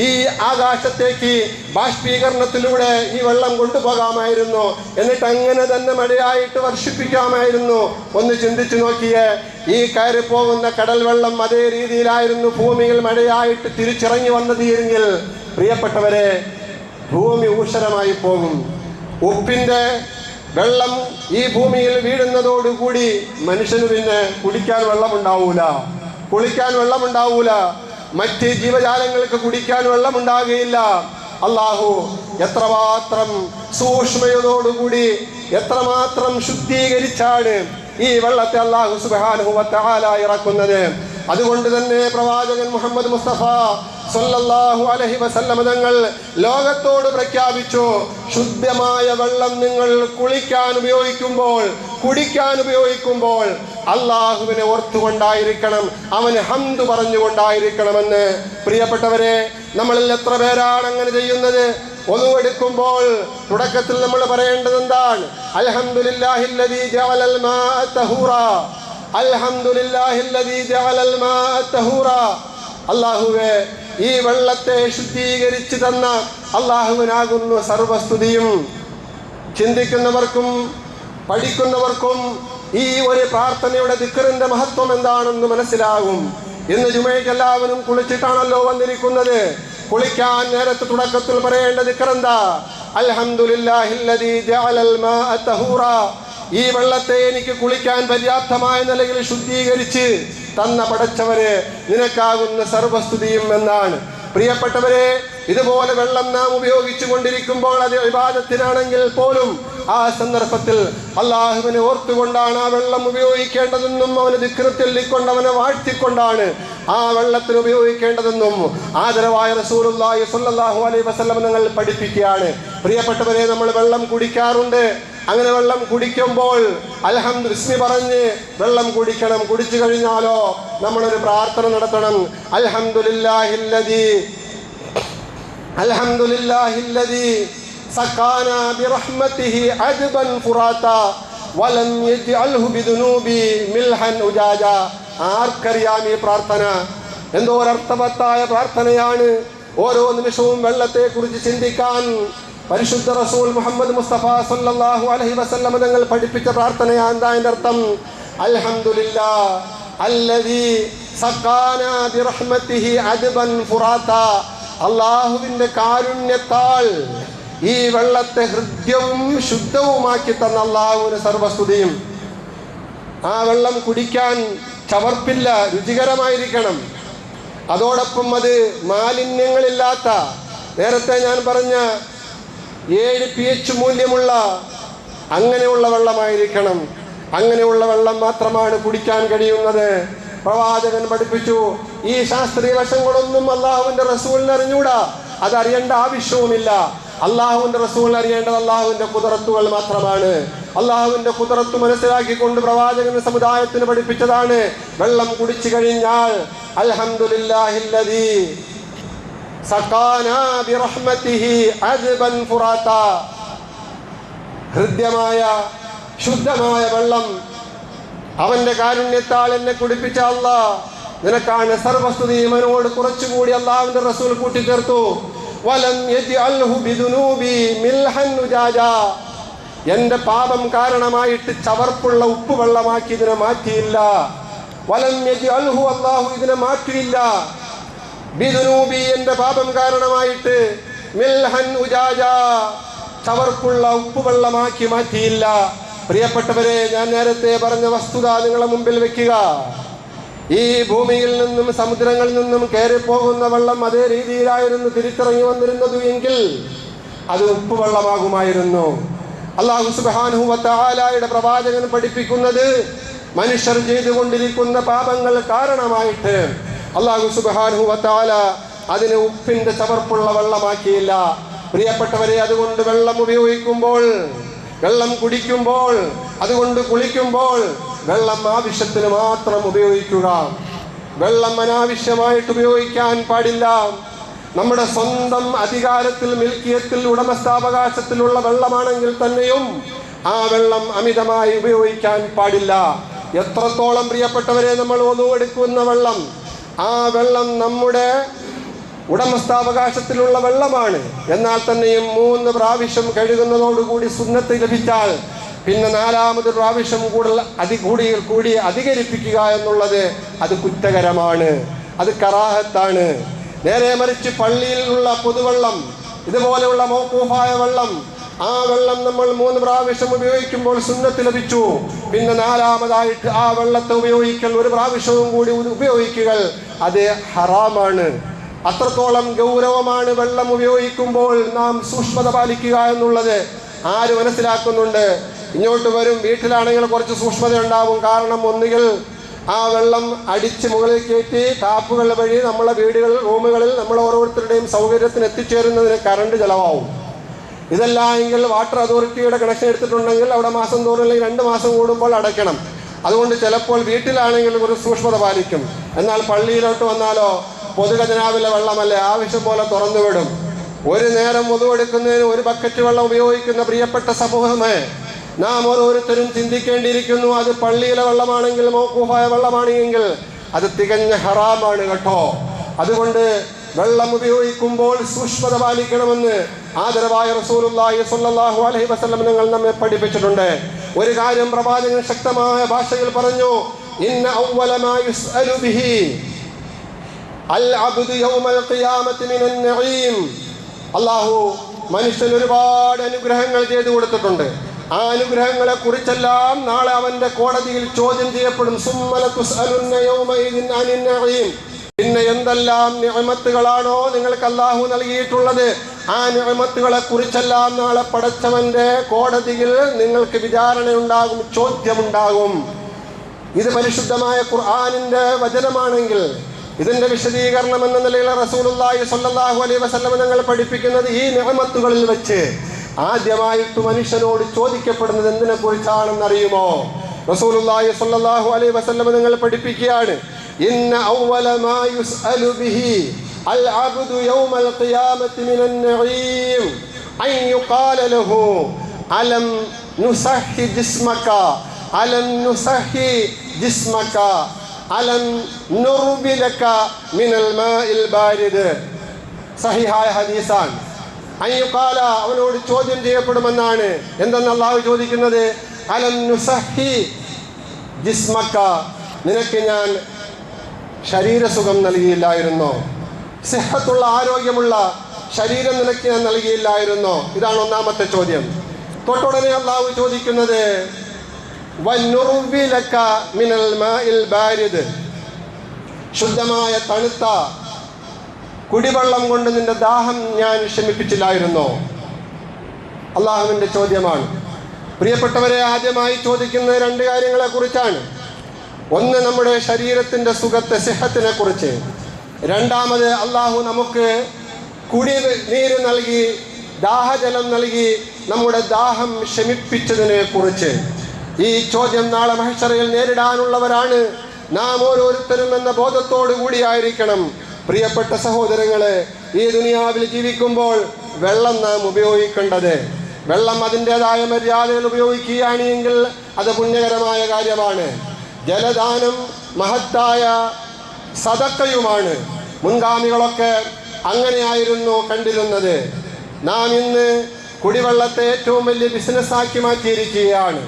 ഈ ആകാശത്തേക്ക് ബാഷ്പീകരണത്തിലൂടെ ഈ വെള്ളം കൊണ്ടുപോകാമായിരുന്നു. എന്നിട്ട് അങ്ങനെ തന്നെ മഴയായിട്ട് വർഷിപ്പിക്കാമായിരുന്നു. ഒന്ന് ചിന്തിച്ചു നോക്കിയേ, ഈ കയറി പോകുന്ന കടൽ വെള്ളം അതേ രീതിയിലായിരുന്നു ഭൂമിയിൽ മഴയായിട്ട് തിരിച്ചിറങ്ങി വന്നത് എങ്കിൽ, പ്രിയപ്പെട്ടവരെ, ഭൂമി ഊഷരമായി പോകും. ഉപ്പിന്റെ വെള്ളം ഈ ഭൂമിയിൽ വീഴുന്നതോടുകൂടി മനുഷ്യന് പിന്നെ കുടിക്കാൻ വെള്ളമുണ്ടാവൂല, കുളിക്കാൻ വെള്ളമുണ്ടാവൂല, മറ്റ് ജീവജാലങ്ങൾക്ക് കുടിക്കാൻ വെള്ളമുണ്ടാകുകയില്ല. അല്ലാഹു എത്രമാത്രം സൂക്ഷ്മതയോടുകൂടി എത്രമാത്രം ശുദ്ധീകരിച്ചാണ് ഈ വെള്ളത്തെ അല്ലാഹു സുബ്ഹാനഹു വ തആല ഇറക്കുന്നത്. അതുകൊണ്ട് തന്നെ പ്രവാചകൻ മുഹമ്മദ് മുസ്തഫ സല്ലല്ലാഹു അലൈഹി വസല്ലം തങ്ങൾ ലോകത്തോട് പ്രഖ്യാപിച്ചു, ശുദ്ധമായ വെള്ളം നിങ്ങൾ കുളിക്കാൻ ഉപയോഗിക്കുമ്പോൾ, കുടിക്കാൻ ഉപയോഗിക്കുമ്പോൾ അല്ലാഹുവിനെ ഓർത്തുകൊണ്ടായിരിക്കണം, അവന് ഹംദ് പറഞ്ഞുകൊണ്ടായിരിക്കണമെന്ന്. പ്രിയപ്പെട്ടവരെ, നമ്മളിൽ എത്ര പേരാണ് അങ്ങനെ ചെയ്യുന്നത്? ഒന്നുവെടുക്കുമ്പോൾ തുടക്കത്തിൽ നമ്മൾ പറയേണ്ടത് എന്താണ്? അൽഹംദുലില്ലാഹില്ലദീ ജഅലൽ മാഅ തഹൂറാ, അൽഹംദുലില്ലാഹില്ലദീ ജഅലൽ മാഅ തഹൂറാ. അല്ലാഹുവേ, ഈ വെള്ളത്തെ ശുദ്ധീകരിച്ചു തന്ന അല്ലാഹുവിനാകുന്നു സർവസ്തുതിയും. ചിന്തിക്കുന്നവർക്കും പഠിക്കുന്നവർക്കും ഈ ഒരു പ്രാർത്ഥനയുടെ ദിക്റിന്റെ മഹത്വം എന്താണെന്ന് മനസ്സിലാകും. ഇന്ന് ജുമയ്ക്ക് എല്ലാവരും കുളിച്ചിട്ടാണല്ലോ വന്നിരിക്കുന്നത്. കുളിക്കാൻ നേരത്തെ തുടക്കത്തിൽ പറയേണ്ട ദിക്ർ എന്താ? അൽഹംദുലില്ലാഹില്ലദീ ജഅലൽ മാഅ തഹൂറാ. ഈ വെള്ളത്തെ എനിക്ക് കുളിക്കാൻ പര്യാപ്തമായ നിലയിൽ ശുദ്ധീകരിച്ച് തന്ന പടച്ചവരെ, നിനക്കാകുന്ന സർവസ്തുതിയും എന്നാണ്. പ്രിയപ്പെട്ടവരെ, ഇതുപോലെ വെള്ളം നാം ഉപയോഗിച്ചു കൊണ്ടിരിക്കുമ്പോൾ അത് ഇബാദത്തിനാണെങ്കിൽ പോലും ആ സന്ദർഭത്തിൽ അള്ളാഹുവിനെ ഓർത്തുകൊണ്ടാണ് ആ വെള്ളം ഉപയോഗിക്കേണ്ടതെന്നും അവന് ദിക്റ് ചൊല്ലിക്കൊണ്ട് അവനെ വാഴ്ത്തിക്കൊണ്ടാണ് ആ വെള്ളത്തിൽ ഉപയോഗിക്കേണ്ടതെന്നും ആദരവായ റസൂലുള്ളാഹി സ്വല്ലല്ലാഹു അലൈഹി വസല്ലം നിങ്ങൾ പഠിപ്പിക്കുകയാണ്. പ്രിയപ്പെട്ടവരെ, നമ്മൾ വെള്ളം കുടിക്കാറുണ്ട്. അങ്ങനെ വെള്ളം കുടിക്കുമ്പോൾ അൽഹംദുലില്ലാഹ് ബിസ്മി പറഞ്ഞ് വെള്ളം കുടിക്കണം. കുടിച്ചു കഴിഞ്ഞാലോ നമ്മളൊരു പ്രാർത്ഥന നടത്തണം. അൽഹംദുലില്ലാഹില്ലദീ സഖാനാ ബിറഹ്മതിഹി അദ്ബൻ ഫുറാത്താ വലം യജ്അൽഹു ബിദുനൂബി മിൽഹൻ ഉജാജ. ആർക്കറിയാം ഈ പ്രാർത്ഥന? എന്തോ ഒരർത്ഥവത്തായ പ്രാർത്ഥനയാണ്. ഓരോ നിമിഷവും വെള്ളത്തെക്കുറിച്ച് ചിന്തിക്കാൻ പരിശുദ്ധ റസൂൽ മുഹമ്മദ് മുസ്തഫ സല്ലല്ലാഹു അലൈഹി വസല്ലം തങ്ങൾ പഠിപ്പിച്ച പ്രാർത്ഥനയാണ്. എന്താ അതിൻ്റെ അർത്ഥം? അൽഹംദുലില്ലാഹ് അല്ലദീ സഖാനാ ബിറഹ്മതിഹി അദ്ബൻ ഫുറാത്താ. അല്ലാഹുവിൻ്റെ കാരുണ്യത്താൽ ഈ വെള്ളത്തെ ഹൃദ്യവും ശുദ്ധവുമാക്കി തന്ന അല്ലാഹുവിന് സർവസ്തുതിയും. ആ വെള്ളം കുടിക്കാൻ ചവർപ്പില്ല, രുചികരമായിരിക്കണം. അതോടൊപ്പം അത് മാലിന്യങ്ങളില്ലാത്ത, നേരത്തെ ഞാൻ പറഞ്ഞ 7 pH മൂല്യമുള്ള അങ്ങനെയുള്ള വെള്ളമായിരിക്കണം. അങ്ങനെയുള്ള വെള്ളം മാത്രമാണ് കുടിക്കാൻ കഴിയുന്നത്. പ്രവാചകൻ പഠിപ്പിച്ചു. ഈ ശാസ്ത്രീയ വശങ്ങളൊന്നും അള്ളാഹുവിൻ്റെ റസൂലിന് അറിഞ്ഞൂടാ, അതറിയേണ്ട ആവശ്യവുമില്ല. അള്ളാഹുവിൻ്റെ റസൂൽ അറിയേണ്ടത് അള്ളാഹുവിൻ്റെ ഖുദ്റത്തുകൾ മാത്രമാണ്. അള്ളാഹുവിൻ്റെ ഖുദ്റത്ത് മനസ്സിലാക്കിക്കൊണ്ട് പ്രവാചകൻ സമുദായത്തിന് പഠിപ്പിച്ചതാണ് വെള്ളം കുടിച്ചു കഴിഞ്ഞാൽ അൽഹംദുലില്ലാഹില്ലദീ സഖാനാ ബിറഹ്മതിഹി അദ്ബൻ ഫുറാത്താ. ഹൃദ്യമായ ശുദ്ധമായ വെള്ളം അവൻ്റെ കാരുണ്യത്താൽ എന്നെ കുടിപ്പിച്ച അല്ലാഹ്, നിനക്കാണ് സർവസ്തുതിയും. അവനോട് കുറച്ചുകൂടി അള്ളാഹുവിൻ്റെ റസൂൽ കൂട്ടിച്ചേർത്തു. വലം യജ്അൽഹു ബിദുനൂബി മിൽഹൻ ഉജാജാ. എൻ്റെ പാപം കാരണമായിട്ട് ചവർപ്പുള്ള ഉപ്പ് വെള്ളമാക്കി ഇതിനെ മാറ്റിയില്ല. വലം യജ്അൽഹു, അല്ലാഹു ഇതിനെ മാറ്റിയില്ല. ബിദുനൂബി, എൻ്റെ പാപം കാരണമായിട്ട് മിൽഹൻ ഉജാജാ, ചവർപ്പുള്ള ഉപ്പ് വെള്ളമാക്കി മാറ്റിയില്ല. പ്രിയപ്പെട്ടവരെ, ഞാൻ നേരത്തെ പറഞ്ഞ വസ്തുത നിങ്ങളെ മുമ്പിൽ വെക്കുക. ഈ ഭൂമിയിൽ നിന്നും സമുദ്രങ്ങളിൽ നിന്നും കയറിപ്പോകുന്ന വെള്ളം അതേ രീതിയിലായിരുന്നു തിരിച്ചിറങ്ങി വന്നിരുന്നത് എങ്കിൽ അത് ഉപ്പ് വെള്ളമാകുമായിരുന്നു. അല്ലാഹു സുബ്ഹാനഹു വ തആലയുടെ പ്രവാചകൻ പഠിപ്പിക്കുന്നത് മനുഷ്യർ ചെയ്തുകൊണ്ടിരിക്കുന്ന പാപങ്ങൾ കാരണമായിട്ട് അല്ലാഹു സുബ്ഹാനഹു വ തആല അതിനെ ഉപ്പിൻ്റെ ചവർപ്പുള്ള വെള്ളമാക്കിയില്ല. പ്രിയപ്പെട്ടവരെ, അതുകൊണ്ട് വെള്ളം ഉപയോഗിക്കുമ്പോൾ, വെള്ളം കുടിക്കുമ്പോൾ, അതുകൊണ്ട് കുളിക്കുമ്പോൾ വെള്ളം ആവശ്യത്തിന് മാത്രം ഉപയോഗിക്കുക. വെള്ളം അനാവശ്യമായിട്ട് ഉപയോഗിക്കാൻ പാടില്ല. നമ്മുടെ സ്വന്തം അധികാരത്തിൽ, മിൽക്കിയത്തിൽ, ഉടമസ്ഥാവകാശത്തിലുള്ള വെള്ളമാണെങ്കിൽ തന്നെയും ആ വെള്ളം അമിതമായി ഉപയോഗിക്കാൻ പാടില്ല. എത്രത്തോളം പ്രിയപ്പെട്ടവരെ നമ്മൾ ഒന്നു എടുക്കുന്ന വെള്ളം, ആ വെള്ളം നമ്മുടെ ഉടമസ്ഥാവകാശത്തിലുള്ള വെള്ളമാണ്. എന്നാൽ തന്നെയും 3 പ്രാവശ്യം കഴുകുന്നതോടുകൂടി സുന്നത്ത് ലഭിച്ചാൽ പിന്നെ 4ാമത് പ്രാവശ്യം കൂടി അധികരിപ്പിക്കുക എന്നുള്ളത് അത് കുറ്റകരമാണ്, അത് കറാഹത്താണ്. നേരെ മറിച്ച് പള്ളിയിലുള്ള പൊതുവെള്ളം, ഇതുപോലെയുള്ള മൗഖൂഫായ വെള്ളം, ആ വെള്ളം നമ്മൾ 3 പ്രാവശ്യം ഉപയോഗിക്കുമ്പോൾ സുന്നത്ത് ലഭിച്ചു. പിന്നെ 4ാമതായിട്ട് ആ വെള്ളത്തെ ഉപയോഗിക്കൽ, 1 പ്രാവശ്യവും കൂടി ഉപയോഗിക്കുക, അത് ഹറാമാണ്. അത്രത്തോളം ഗൗരവമാണ് വെള്ളം ഉപയോഗിക്കുമ്പോൾ നാം സൂക്ഷ്മത പാലിക്കുക എന്നുള്ളത്. ആര് മനസ്സിലാക്കുന്നുണ്ട്? ഇങ്ങോട്ട് വരും, വീട്ടിലാണെങ്കിൽ കുറച്ച് സൂക്ഷ്മത ഉണ്ടാവും. കാരണം ഒന്നുകിൽ ആ വെള്ളം അടിച്ച് മുകളിൽ കയറ്റി ടാപ്പുകൾ വഴി നമ്മളെ വീടുകളിൽ, റൂമുകളിൽ നമ്മൾ ഓരോരുത്തരുടെയും സൗകര്യത്തിന് എത്തിച്ചേരുന്നതിന് കറണ്ട് ചിലവാകും. ഇതല്ല എങ്കിൽ വാട്ടർ അതോറിറ്റിയുടെ കണക്ഷൻ എടുത്തിട്ടുണ്ടെങ്കിൽ അവിടെ മാസം തോറും അല്ലെങ്കിൽ 2 മാസം കൂടുമ്പോൾ അടയ്ക്കണം. അതുകൊണ്ട് ചിലപ്പോൾ വീട്ടിലാണെങ്കിൽ ഒരു സൂക്ഷ്മത പാലിക്കും. എന്നാൽ പള്ളിയിലോട്ട് വന്നാലോ പൊതുഖജനാവിലെ വെള്ളമല്ലേ, ആവശ്യം പോലെ തുറന്നു വിടും. ഒരു നേരം ഒതുവെടുക്കുന്നതിന് 1 ബക്കറ്റ് വെള്ളം ഉപയോഗിക്കുന്ന പ്രിയപ്പെട്ട സമൂഹമേ, നാം ഓരോരുത്തരും ചിന്തിക്കേണ്ടിയിരിക്കുന്നു. അത് പള്ളിയിലെ വെള്ളമാണെങ്കിൽ, മൗഖൂഫായ വെള്ളമാണെങ്കിൽ അത് തികഞ്ഞ ഹറാമാണ് കേട്ടോ. അതുകൊണ്ട് വെള്ളം ഉപയോഗിക്കുമ്പോൾ സൂക്ഷ്മത പാലിക്കണമെന്ന് ആദരവായ റസൂലുള്ളാഹി സ്വല്ലല്ലാഹു അലൈഹി വസല്ലം ഞങ്ങൾ നമ്മെ പഠിപ്പിച്ചിട്ടുണ്ട്. ഒരു കാര്യം പ്രവാചകൻ ശക്തമായ ഭാഷയിൽ പറഞ്ഞു, ഇന്ന അവ്വല മാ യുസ്അലു ബിഹി അൽ അബ്ദു യൗമൽ ഖിയാമത്തി മിനൻ നഈം. അല്ലാഹു മനുഷ്യന് ഒരുപാട് അനുഗ്രഹങ്ങൾ ചെയ്തു കൊടുത്തിട്ടുണ്ട്. ആ അനുഗ്രഹങ്ങളെ കുറിച്ചെല്ലാം നാളെ അവന്റെ കോടതിയിൽ ചോദ്യം ചെയ്യപ്പെടും. സുമ്മല തുസ്അലുന്ന യൗമഇദിൻ അനിൻ നഈം. പിന്നെ എന്തെല്ലാം നിഅമത്തുകളാണോ നിങ്ങൾക്ക് അല്ലാഹു നൽകിയിട്ടുള്ളത്, ആ നിഅമത്തുകളെ കുറിച്ചെല്ലാം നാളെ പടച്ചവന്റെ കോടതിയിൽ നിങ്ങൾക്ക് വിചാരണയുണ്ടാകും, ചോദ്യമുണ്ടാകും. ഇത് പരിശുദ്ധമായ ഖുർആനിന്റെ വചനമാണെങ്കിൽ ഇതിന്റെ വിശദീകരണം എന്ന നിലയിൽ റസൂലുള്ളാഹി സ്വല്ലല്ലാഹു അലൈഹി വസല്ലം തങ്ങൾ പഠിപ്പിക്കുന്നത് ഈ നിഅമത്തുകളിൽ വെച്ച് ആദ്യമായിട്ട് മനുഷ്യനോട് ചോദിക്കപ്പെടുന്നത് എന്തിനെ കുറിച്ചാണെന്ന് അറിയുമോ? റസൂലുള്ളാഹി സ്വല്ലല്ലാഹു അലൈഹി വസല്ലം തങ്ങൾ പഠിപ്പിക്കുകയാണ്, ഇന്ന അവ്വല മാ യുസ്അലു ബിഹി അൽ അബ്ദു യൗമൽ ഖിയാമത്തി മിനൻ നഈം അൻ യുഖാല ലഹു അലം നുസഹി ജിസ്മക അലം നുസഹി ജിസ്മക അലം നുർബി ലക മിനൽ മാഇൽ ബാരിദ്. സഹിഹായ ഹദീസാണ്. അയ്യുകാല, അവനോട് ചോദ്യം ചെയ്യപ്പെടുമെന്നാണ്. എന്തെന്ന് അള്ളാഹു ചോദിക്കുന്നത്? അലം നുസഹി ജിസ്മക, നിനക്ക് ഞാൻ ശരീരസുഖം നൽകിയില്ലായിരുന്നോ? സിഹത്തുള്ള ആരോഗ്യമുള്ള ശരീരം നിനക്ക് ഞാൻ നൽകിയില്ലായിരുന്നോ? ഇതാണ് ഒന്നാമത്തെ ചോദ്യം. തൊട്ടുടനെ അള്ളാഹു ചോദിക്കുന്നത് വന്നുർബി ലക മിനൽ മാഇൽ ബാരിദ്, ശുദ്ധമായ തണുത്ത കുടിവെള്ളം കൊണ്ട് നിന്റെ ദാഹം ഞാൻ ശമിപ്പിച്ചില്ലായിരുന്നോ? അള്ളാഹുവിൻ്റെ ചോദ്യമാണ്. പ്രിയപ്പെട്ടവരെ, ആദ്യമായി ചോദിക്കുന്ന രണ്ട് കാര്യങ്ങളെ കുറിച്ചാണ്. ഒന്ന് നമ്മുടെ ശരീരത്തിൻ്റെ സുഖത്തെ, സിഹത്തിനെ കുറിച്ച്. രണ്ടാമത് അള്ളാഹു നമുക്ക് കുടി നീര് നൽകി, ദാഹജലം നൽകി നമ്മുടെ ദാഹം ശമിപ്പിച്ചതിനെ കുറിച്ച്. ഈ ചോദ്യം നാളെ മഹ്ശറയിൽ നേരിടാനുള്ളവരാണ് നാം ഓരോരുത്തരും എന്ന ബോധത്തോടു കൂടിയായിരിക്കണം. പ്രിയപ്പെട്ട സഹോദരങ്ങളെ, ഈ ദുനിയാവിൽ ജീവിക്കുമ്പോൾ വെള്ളം നാം ഉപയോഗിക്കേണ്ടത്, വെള്ളം അതിൻ്റെതായ മര്യാദകൾ ഉപയോഗിക്കുകയാണ് എങ്കിൽ അത് പുണ്യകരമായ കാര്യമാണ്. ജലദാനം മഹത്തായ സദക്കയുമാണ്. മുൻഗാമികളൊക്കെ അങ്ങനെയായിരുന്നു കണ്ടിരുന്നത്. നാം ഇന്ന് കുടിവെള്ളത്തെ ഏറ്റവും വലിയ ബിസിനസ്സാക്കി മാറ്റിയിരിക്കുകയാണ്.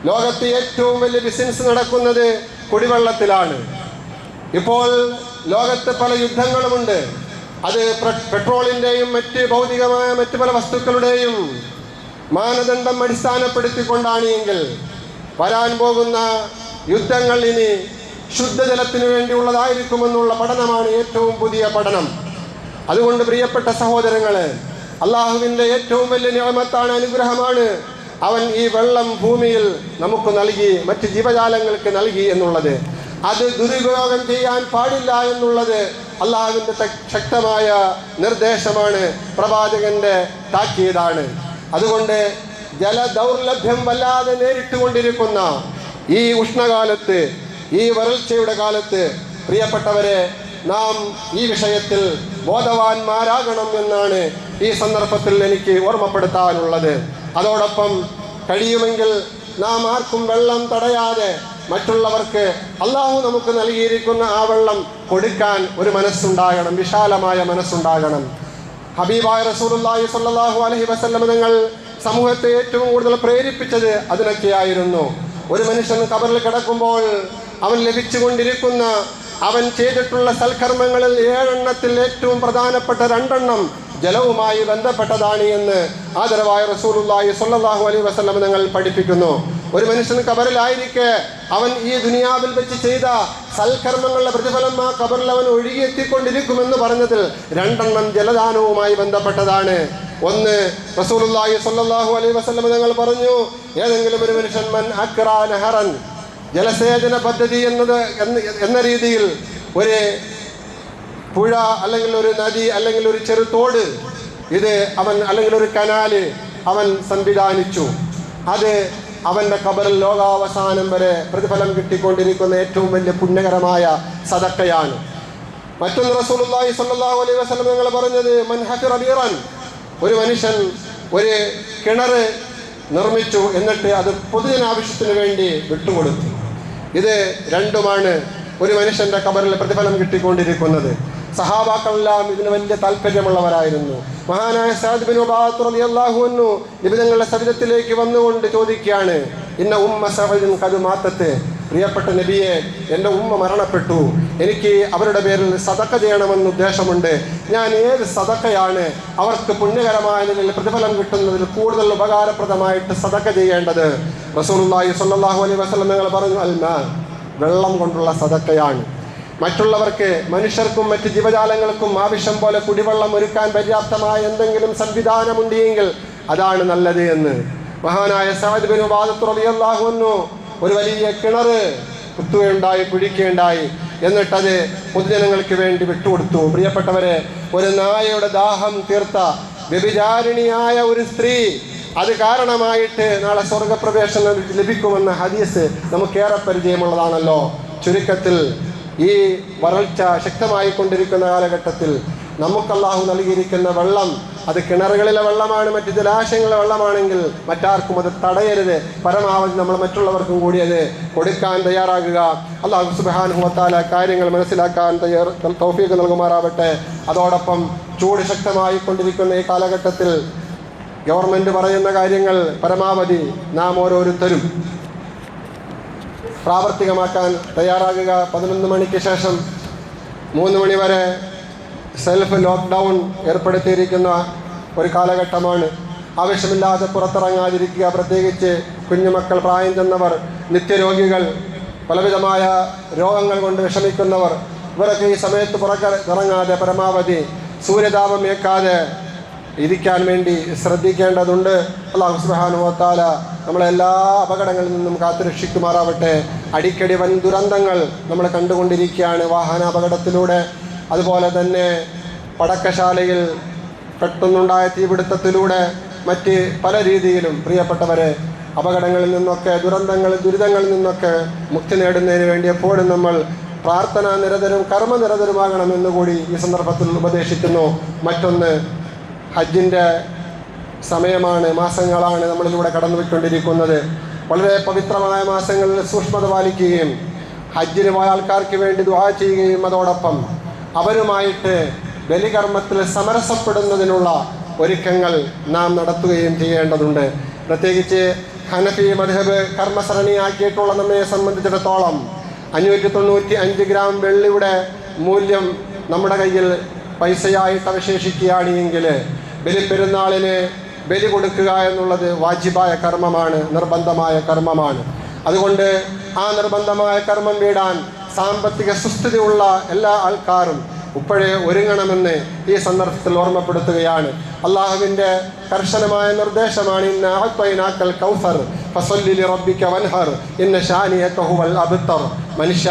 ലോകത്ത് ഏറ്റവും വലിയ ബിസിനസ് നടക്കുന്നത് കുടിവെള്ളത്തിലാണ്. ഇപ്പോൾ ലോകത്ത് പല യുദ്ധങ്ങളുമുണ്ട്. അത് പെട്രോളിൻ്റെയും മറ്റ് ഭൗതികമായ മറ്റ് പല വസ്തുക്കളുടെയും മാനദണ്ഡം അടിസ്ഥാനപ്പെടുത്തിക്കൊണ്ടാണ് എങ്കിൽ വരാൻ പോകുന്ന യുദ്ധങ്ങൾ ഇനി ശുദ്ധജലത്തിനു വേണ്ടിയുള്ളതായിരിക്കുമെന്നുള്ള പഠനമാണ് ഏറ്റവും പുതിയ പഠനം. അതുകൊണ്ട് പ്രിയപ്പെട്ട സഹോദരങ്ങളെ, അള്ളാഹുവിൻ്റെ ഏറ്റവും വലിയ നിഅമത്താണ്, അനുഗ്രഹമാണ് അവൻ ഈ വെള്ളം ഭൂമിയിൽ നമുക്ക് നൽകി, മറ്റ് ജീവജാലങ്ങൾക്ക് നൽകി എന്നുള്ളത്. അത് ദുരുപയോഗം ചെയ്യാൻ പാടില്ല എന്നുള്ളത് അള്ളാഹുവിൻ്റെ ശക്തമായ നിർദ്ദേശമാണ്, പ്രവാചകന്റെ താക്കീതാണ്. അതുകൊണ്ട് ജലദൗർലഭ്യം വല്ലാതെ നേരിട്ടുകൊണ്ടിരിക്കുന്ന ഈ ഉഷ്ണകാലത്ത്, ഈ വരൾച്ചയുടെ കാലത്ത് പ്രിയപ്പെട്ടവരെ, നാം ഈ വിഷയത്തിൽ ബോധവാന്മാരാകണം എന്നാണ് ഈ സന്ദർഭത്തിൽ എനിക്ക് ഓർമ്മപ്പെടുത്താനുള്ളത്. അതോടൊപ്പം കഴിയുമെങ്കിൽ നാം ആർക്കും വെള്ളം തടയാതെ മറ്റുള്ളവർക്ക് അള്ളാഹു നമുക്ക് നൽകിയിരിക്കുന്ന ആ വെള്ളം കൊടുക്കാൻ ഒരു മനസ്സുണ്ടാകണം, വിശാലമായ മനസ്സുണ്ടാകണം. ഹബീബായ റസൂലുള്ളാഹി സ്വല്ലല്ലാഹു അലൈഹി വസല്ലം തങ്ങൾ സമൂഹത്തെ ഏറ്റവും കൂടുതൽ പ്രേരിപ്പിച്ചത് അതിനൊക്കെയായിരുന്നു. ഒരു മനുഷ്യൻ ഖബറിൽ കിടക്കുമ്പോൾ അവൻ ലഭിച്ചുകൊണ്ടിരിക്കുന്ന, അവൻ ചെയ്തിട്ടുള്ള സൽക്കർമ്മങ്ങളിൽ 7 എണ്ണത്തിൽ ഏറ്റവും പ്രധാനപ്പെട്ട 2 എണ്ണം ജലവുമായി ബന്ധപ്പെട്ടതാണ് എന്ന് ആദരവായ റസൂലുള്ളാഹി സ്വല്ലല്ലാഹു അലൈഹി വസല്ലം തങ്ങൾ പഠിപ്പിക്കുന്നു. ഒരു മനുഷ്യൻ ഖബറിലായിരിക്കെ അവൻ ഈ ദുനിയാവിൽ വെച്ച് ചെയ്ത സൽക്കർമ്മങ്ങളുടെ പ്രതിഫലം ആ ഖബറിൽ അവൻ ഒഴുകിയെത്തിക്കൊണ്ടിരിക്കുമെന്ന് പറഞ്ഞതിൽ 2 എണ്ണം ജലദാനവുമായി ബന്ധപ്പെട്ടതാണ്. ഒന്ന്, റസൂലുള്ളാഹി സ്വല്ലല്ലാഹു അലൈഹി വസല്ലം തങ്ങൾ പറഞ്ഞു, ഏതെങ്കിലും ഒരു മനുഷ്യൻ മൻ അക്റാ നഹറൻ, ജലസേചന പദ്ധതി എന്ന രീതിയിൽ ഒരു പുഴ അല്ലെങ്കിൽ ഒരു നദി അല്ലെങ്കിൽ ഒരു ചെറുതോട് ഇത് അവൻ അല്ലെങ്കിൽ ഒരു കനാല് അവൻ സംവിധാനിച്ചു, അത് അവൻ്റെ ഖബറിൽ ലോകാവസാനം വരെ പ്രതിഫലം കിട്ടിക്കൊണ്ടിരിക്കുന്ന ഏറ്റവും വലിയ പുണ്യകരമായ സദക്കയാണ്. മറ്റൊന്ന് റസൂലുള്ളാഹി സ്വല്ലല്ലാഹു അലൈഹി വസല്ലം തങ്ങൾ പറഞ്ഞത് മൻ ഹഫിറ ബിറൻ, ഒരു മനുഷ്യൻ ഒരു കിണർ നിർമ്മിച്ചു, എന്നിട്ട് അത് പൊതുജനാവശ്യത്തിന് വേണ്ടി വിട്ടുകൊടുത്തു. ഇത് രണ്ടുമാണ് ഒരു മനുഷ്യൻ്റെ ഖബറിൽ പ്രതിഫലം കിട്ടിക്കൊണ്ടിരിക്കുന്നത്. സഹാബാക്കളെല്ലാം ഇതിന് വലിയ താല്പര്യമുള്ളവരായിരുന്നു. മഹാനായ സഅദ് ബിൻ ഉബാദ റളിയല്ലാഹു അൻഹു നിബിതങ്ങളുടെ സവിധത്തിലേക്ക് വന്നുകൊണ്ട് ചോദിക്കുകയാണ്, ഇന്ന ഉമ്മ സഅദിൻ ഖദ് മാത്തത്ത്, പ്രിയപ്പെട്ട നബിയെ, എൻ്റെ ഉമ്മ മരണപ്പെട്ടു, എനിക്ക് അവരുടെ പേരിൽ സദക്ക ചെയ്യണമെന്ന് ഉദ്ദേശമുണ്ട്. ഞാൻ ഏത് സദക്കയാണ് അവർക്ക് പുണ്യകരമായ നിലയിൽ പ്രതിഫലം കിട്ടുന്നതിൽ കൂടുതൽ ഉപകാരപ്രദമായിട്ട് സദക്ക ചെയ്യേണ്ടത്? റസൂലുള്ളാഹി സ്വല്ലല്ലാഹു അലൈഹി വസല്ലം തങ്ങൾ പറഞ്ഞു, അൽമാ, വെള്ളം കൊണ്ടുള്ള സദക്കയാണ്. മറ്റുള്ളവർക്ക്, മനുഷ്യർക്കും മറ്റ് ജീവജാലങ്ങൾക്കും ആവശ്യം പോലെ കുടിവെള്ളം ഒരുക്കാൻ പര്യാപ്തമായ എന്തെങ്കിലും സംവിധാനമുണ്ടെങ്കിൽ അതാണ് നല്ലത് എന്ന് മഹാനായ സഅദ് ബിൻ ഉബാദത്ത് റളിയല്ലാഹു അൻഹു ഒരു വലിയ കിണർ കുത്തുകയുണ്ടായി, കുഴിക്കുകയുണ്ടായി. എന്നിട്ടത് പൊതുജനങ്ങൾക്ക് വേണ്ടി വിട്ടുകൊടുത്തു. പ്രിയപ്പെട്ടവരെ, ഒരു നായയുടെ ദാഹം തീർത്ത വ്യഭിചാരിണിയായ ഒരു സ്ത്രീ അത് കാരണമായിട്ട് നാളെ സ്വർഗപ്രവേശനം ലഭിക്കുമെന്ന ഹദീസ് നമുക്കേറെ പരിചയമുള്ളതാണല്ലോ. ചുരുക്കത്തിൽ ഈ വരൾച്ച ശക്തമായി കൊണ്ടിരിക്കുന്ന കാലഘട്ടത്തിൽ നമുക്ക് അല്ലാഹു നൽകിയിരിക്കുന്ന വെള്ളം അത് കിണറുകളിലെ വെള്ളമാണ്, മറ്റ് ജലാശയങ്ങളിലെ വെള്ളമാണെങ്കിൽ മറ്റാർക്കും അത് തടയരുത്. പരമാവധി നമ്മൾ മറ്റുള്ളവർക്കും കൂടി അത് കൊടുക്കാൻ തയ്യാറാകുക. അല്ലാഹു സുബ്ഹാനഹു വ തആല കാര്യങ്ങൾ മനസ്സിലാക്കാൻ തൗഫീഖ് നൽകുമാറാവട്ടെ. അതോടൊപ്പം ചൂട് ശക്തമായി കൊണ്ടിരിക്കുന്ന ഈ കാലഘട്ടത്തിൽ ഗവൺമെൻറ് പറയുന്ന കാര്യങ്ങൾ പരമാവധി നാം ഓരോരുത്തരും പ്രാവർത്തികമാക്കാൻ തയ്യാറാകുക. 11 മണിക്ക് ശേഷം 3 മണി വരെ സെൽഫ് ലോക്ക്ഡൗൺ ഏർപ്പെടുത്തിയിരിക്കുന്ന ഒരു കാലഘട്ടമാണ്. ആവശ്യമില്ലാതെ പുറത്തിറങ്ങാതിരിക്കുക. പ്രത്യേകിച്ച് കുഞ്ഞുമക്കൾ, പ്രായം ചെന്നവർ, നിത്യരോഗികൾ, പലവിധമായ രോഗങ്ങൾ കൊണ്ട് വിഷമിക്കുന്നവർ, ഇവരൊക്കെ ഈ സമയത്ത് പുറത്തിറങ്ങാതെ പരമാവധി സൂര്യതാപം ഏൽക്കാതെ ഇരിക്കാൻ വേണ്ടി ശ്രദ്ധിക്കേണ്ടതുണ്ട്. അല്ലാഹു സുബ്ഹാനഹു വ തആല നമ്മളെല്ലാ അപകടങ്ങളിൽ നിന്നും കാത്തുരക്ഷിക്കുമാറാവട്ടെ. അടിക്കടി വൻ ദുരന്തങ്ങൾ നമ്മൾ കണ്ടുകൊണ്ടിരിക്കുകയാണ് വാഹനാപകടത്തിലൂടെ. അതുപോലെ തന്നെ പടക്കശാലയിൽ പെട്ടെന്നുണ്ടായ തീപിടുത്തത്തിലൂടെ മറ്റ് പല രീതിയിലും പ്രിയപ്പെട്ടവരെ അപകടങ്ങളിൽ നിന്നൊക്കെ, ദുരിതങ്ങളിൽ നിന്നൊക്കെ മുക്തി നേടുന്നതിന് വേണ്ടി എപ്പോഴും നമ്മൾ പ്രാർത്ഥനാ നിരതരും കർമ്മനിരതരുമാകണമെന്ന് കൂടി ഈ സന്ദർഭത്തിൽ ഉപദേശിക്കുന്നു. മറ്റൊന്ന്, ഹജ്ജിൻ്റെ സമയമാണ്, മാസങ്ങളാണ് നമ്മളിലൂടെ കടന്നുപോയിക്കൊണ്ടിരിക്കുന്നത്. വളരെ പവിത്രമായ മാസങ്ങളിൽ സൂക്ഷ്മത പാലിക്കുകയും ഹജ്ജിന് പോയ ആൾക്കാർക്ക് വേണ്ടി ദുആ ചെയ്യുകയും അതോടൊപ്പം അവരുമായിട്ട് ബലികർമ്മത്തിൽ സമരസപ്പെടുന്നതിനുള്ള ഒരുക്കങ്ങൾ നാം നടത്തുകയും ചെയ്യേണ്ടതുണ്ട്. പ്രത്യേകിച്ച് ഹനഫി മദ്ഹബ് കർമ്മസരണിയാക്കിയിട്ടുള്ള നമ്മെ സംബന്ധിച്ചിടത്തോളം 595 ഗ്രാം വെള്ളിയുടെ മൂല്യം നമ്മുടെ കയ്യിൽ പൈസയായിട്ട് അവശേഷിക്കുകയാണ് എങ്കിൽ ബലിപ്പെരുന്നാളിന് ബലി കൊടുക്കുക എന്നുള്ളത് വാജിബായ കർമ്മമാണ്, നിർബന്ധമായ കർമ്മമാണ്. അതുകൊണ്ട് ആ നിർബന്ധമായ കർമ്മം വീടാൻ സാമ്പത്തിക സുസ്ഥിതിയുള്ള എല്ലാ ആൾക്കാരും ഇപ്പോഴേ ഒരുങ്ങണമെന്ന് ഈ സന്ദർഭത്തിൽ ഓർമ്മപ്പെടുത്തുകയാണ്. അള്ളാഹുവിൻ്റെ കർശനമായ നിർദ്ദേശമാണ് ഇന്ന അഅ്തൈനാക്കൽ കൗസർ ഫസല്ലി ലിറബ്ബിക വൻഹർ ഇന്ന ശാനിയക ഹുവൽ അബ്തർ. മനുഷ്യ,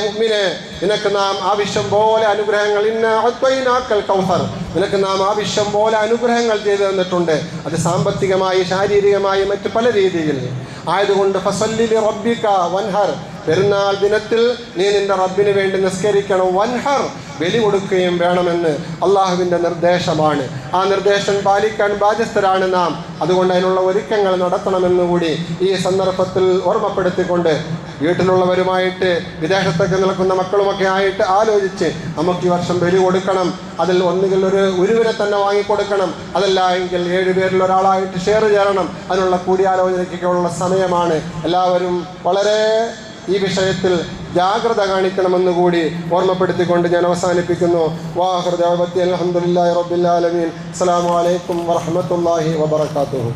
മുഅ്മിനെ, നിനക്ക് നാം ആവശ്യം പോലെ അനുഗ്രഹങ്ങൾ, ഇന്ന അഅ്തൈനാക്കൽ കൗസർ, നിനക്ക് നാം ആവശ്യം പോലെ അനുഗ്രഹങ്ങൾ ചെയ്തു തന്നിട്ടുണ്ട്. അത് സാമ്പത്തികമായി, ശാരീരികമായി, മറ്റ് പല രീതിയിൽ ആയതുകൊണ്ട് ഫസല്ലി ലിറബ്ബിക വൻഹർ, പെരുന്നാൾ ദിനത്തിൽ നീ നിന്റെ റബ്ബിന് വേണ്ടി നിസ്കരിക്കണം. വൻഹർ, ബലി കൊടുക്കുകയും വേണമെന്ന് അള്ളാഹുവിൻ്റെ നിർദ്ദേശമാണ്. ആ നിർദ്ദേശം പാലിക്കാൻ ബാധ്യസ്ഥരാണ് നാം. അതുകൊണ്ട് അതിനുള്ള ഒരുക്കങ്ങൾ നടത്തണമെന്ന് കൂടി ഈ സന്ദർഭത്തിൽ ഓർമ്മപ്പെടുത്തിക്കൊണ്ട് വീട്ടിലുള്ളവരുമായിട്ട്, വിദേശത്തൊക്കെ നിൽക്കുന്ന മക്കളുമൊക്കെ ആയിട്ട് ആലോചിച്ച് നമുക്ക് ഈ വർഷം ബലി കൊടുക്കണം. അതിൽ ഒന്നുകിൽ ഒരു ഉരുവിനെ തന്നെ വാങ്ങിക്കൊടുക്കണം, അതല്ല എങ്കിൽ 7 പേരിൽ ഒരാളായിട്ട് ഷെയർ ചേരണം. അതിനുള്ള കൂടിയാലോചനയ്ക്കൊക്കെയുള്ള സമയമാണ്. എല്ലാവരും വളരെ ഈ വിഷയത്തിൽ ജാഗ്രത കാണിക്കണമെന്ന് കൂടി ഓർമ്മപ്പെടുത്തിക്കൊണ്ട് ഞാൻ അവസാനിപ്പിക്കുന്നു. വാഹിർ ദഅവതി അൽഹംദുലില്ലാഹി റബ്ബിൽ ആലമീൻ. അസ്സലാമു അലൈക്കും വറഹ്മത്തുള്ളാഹി വബറകാതുഹു.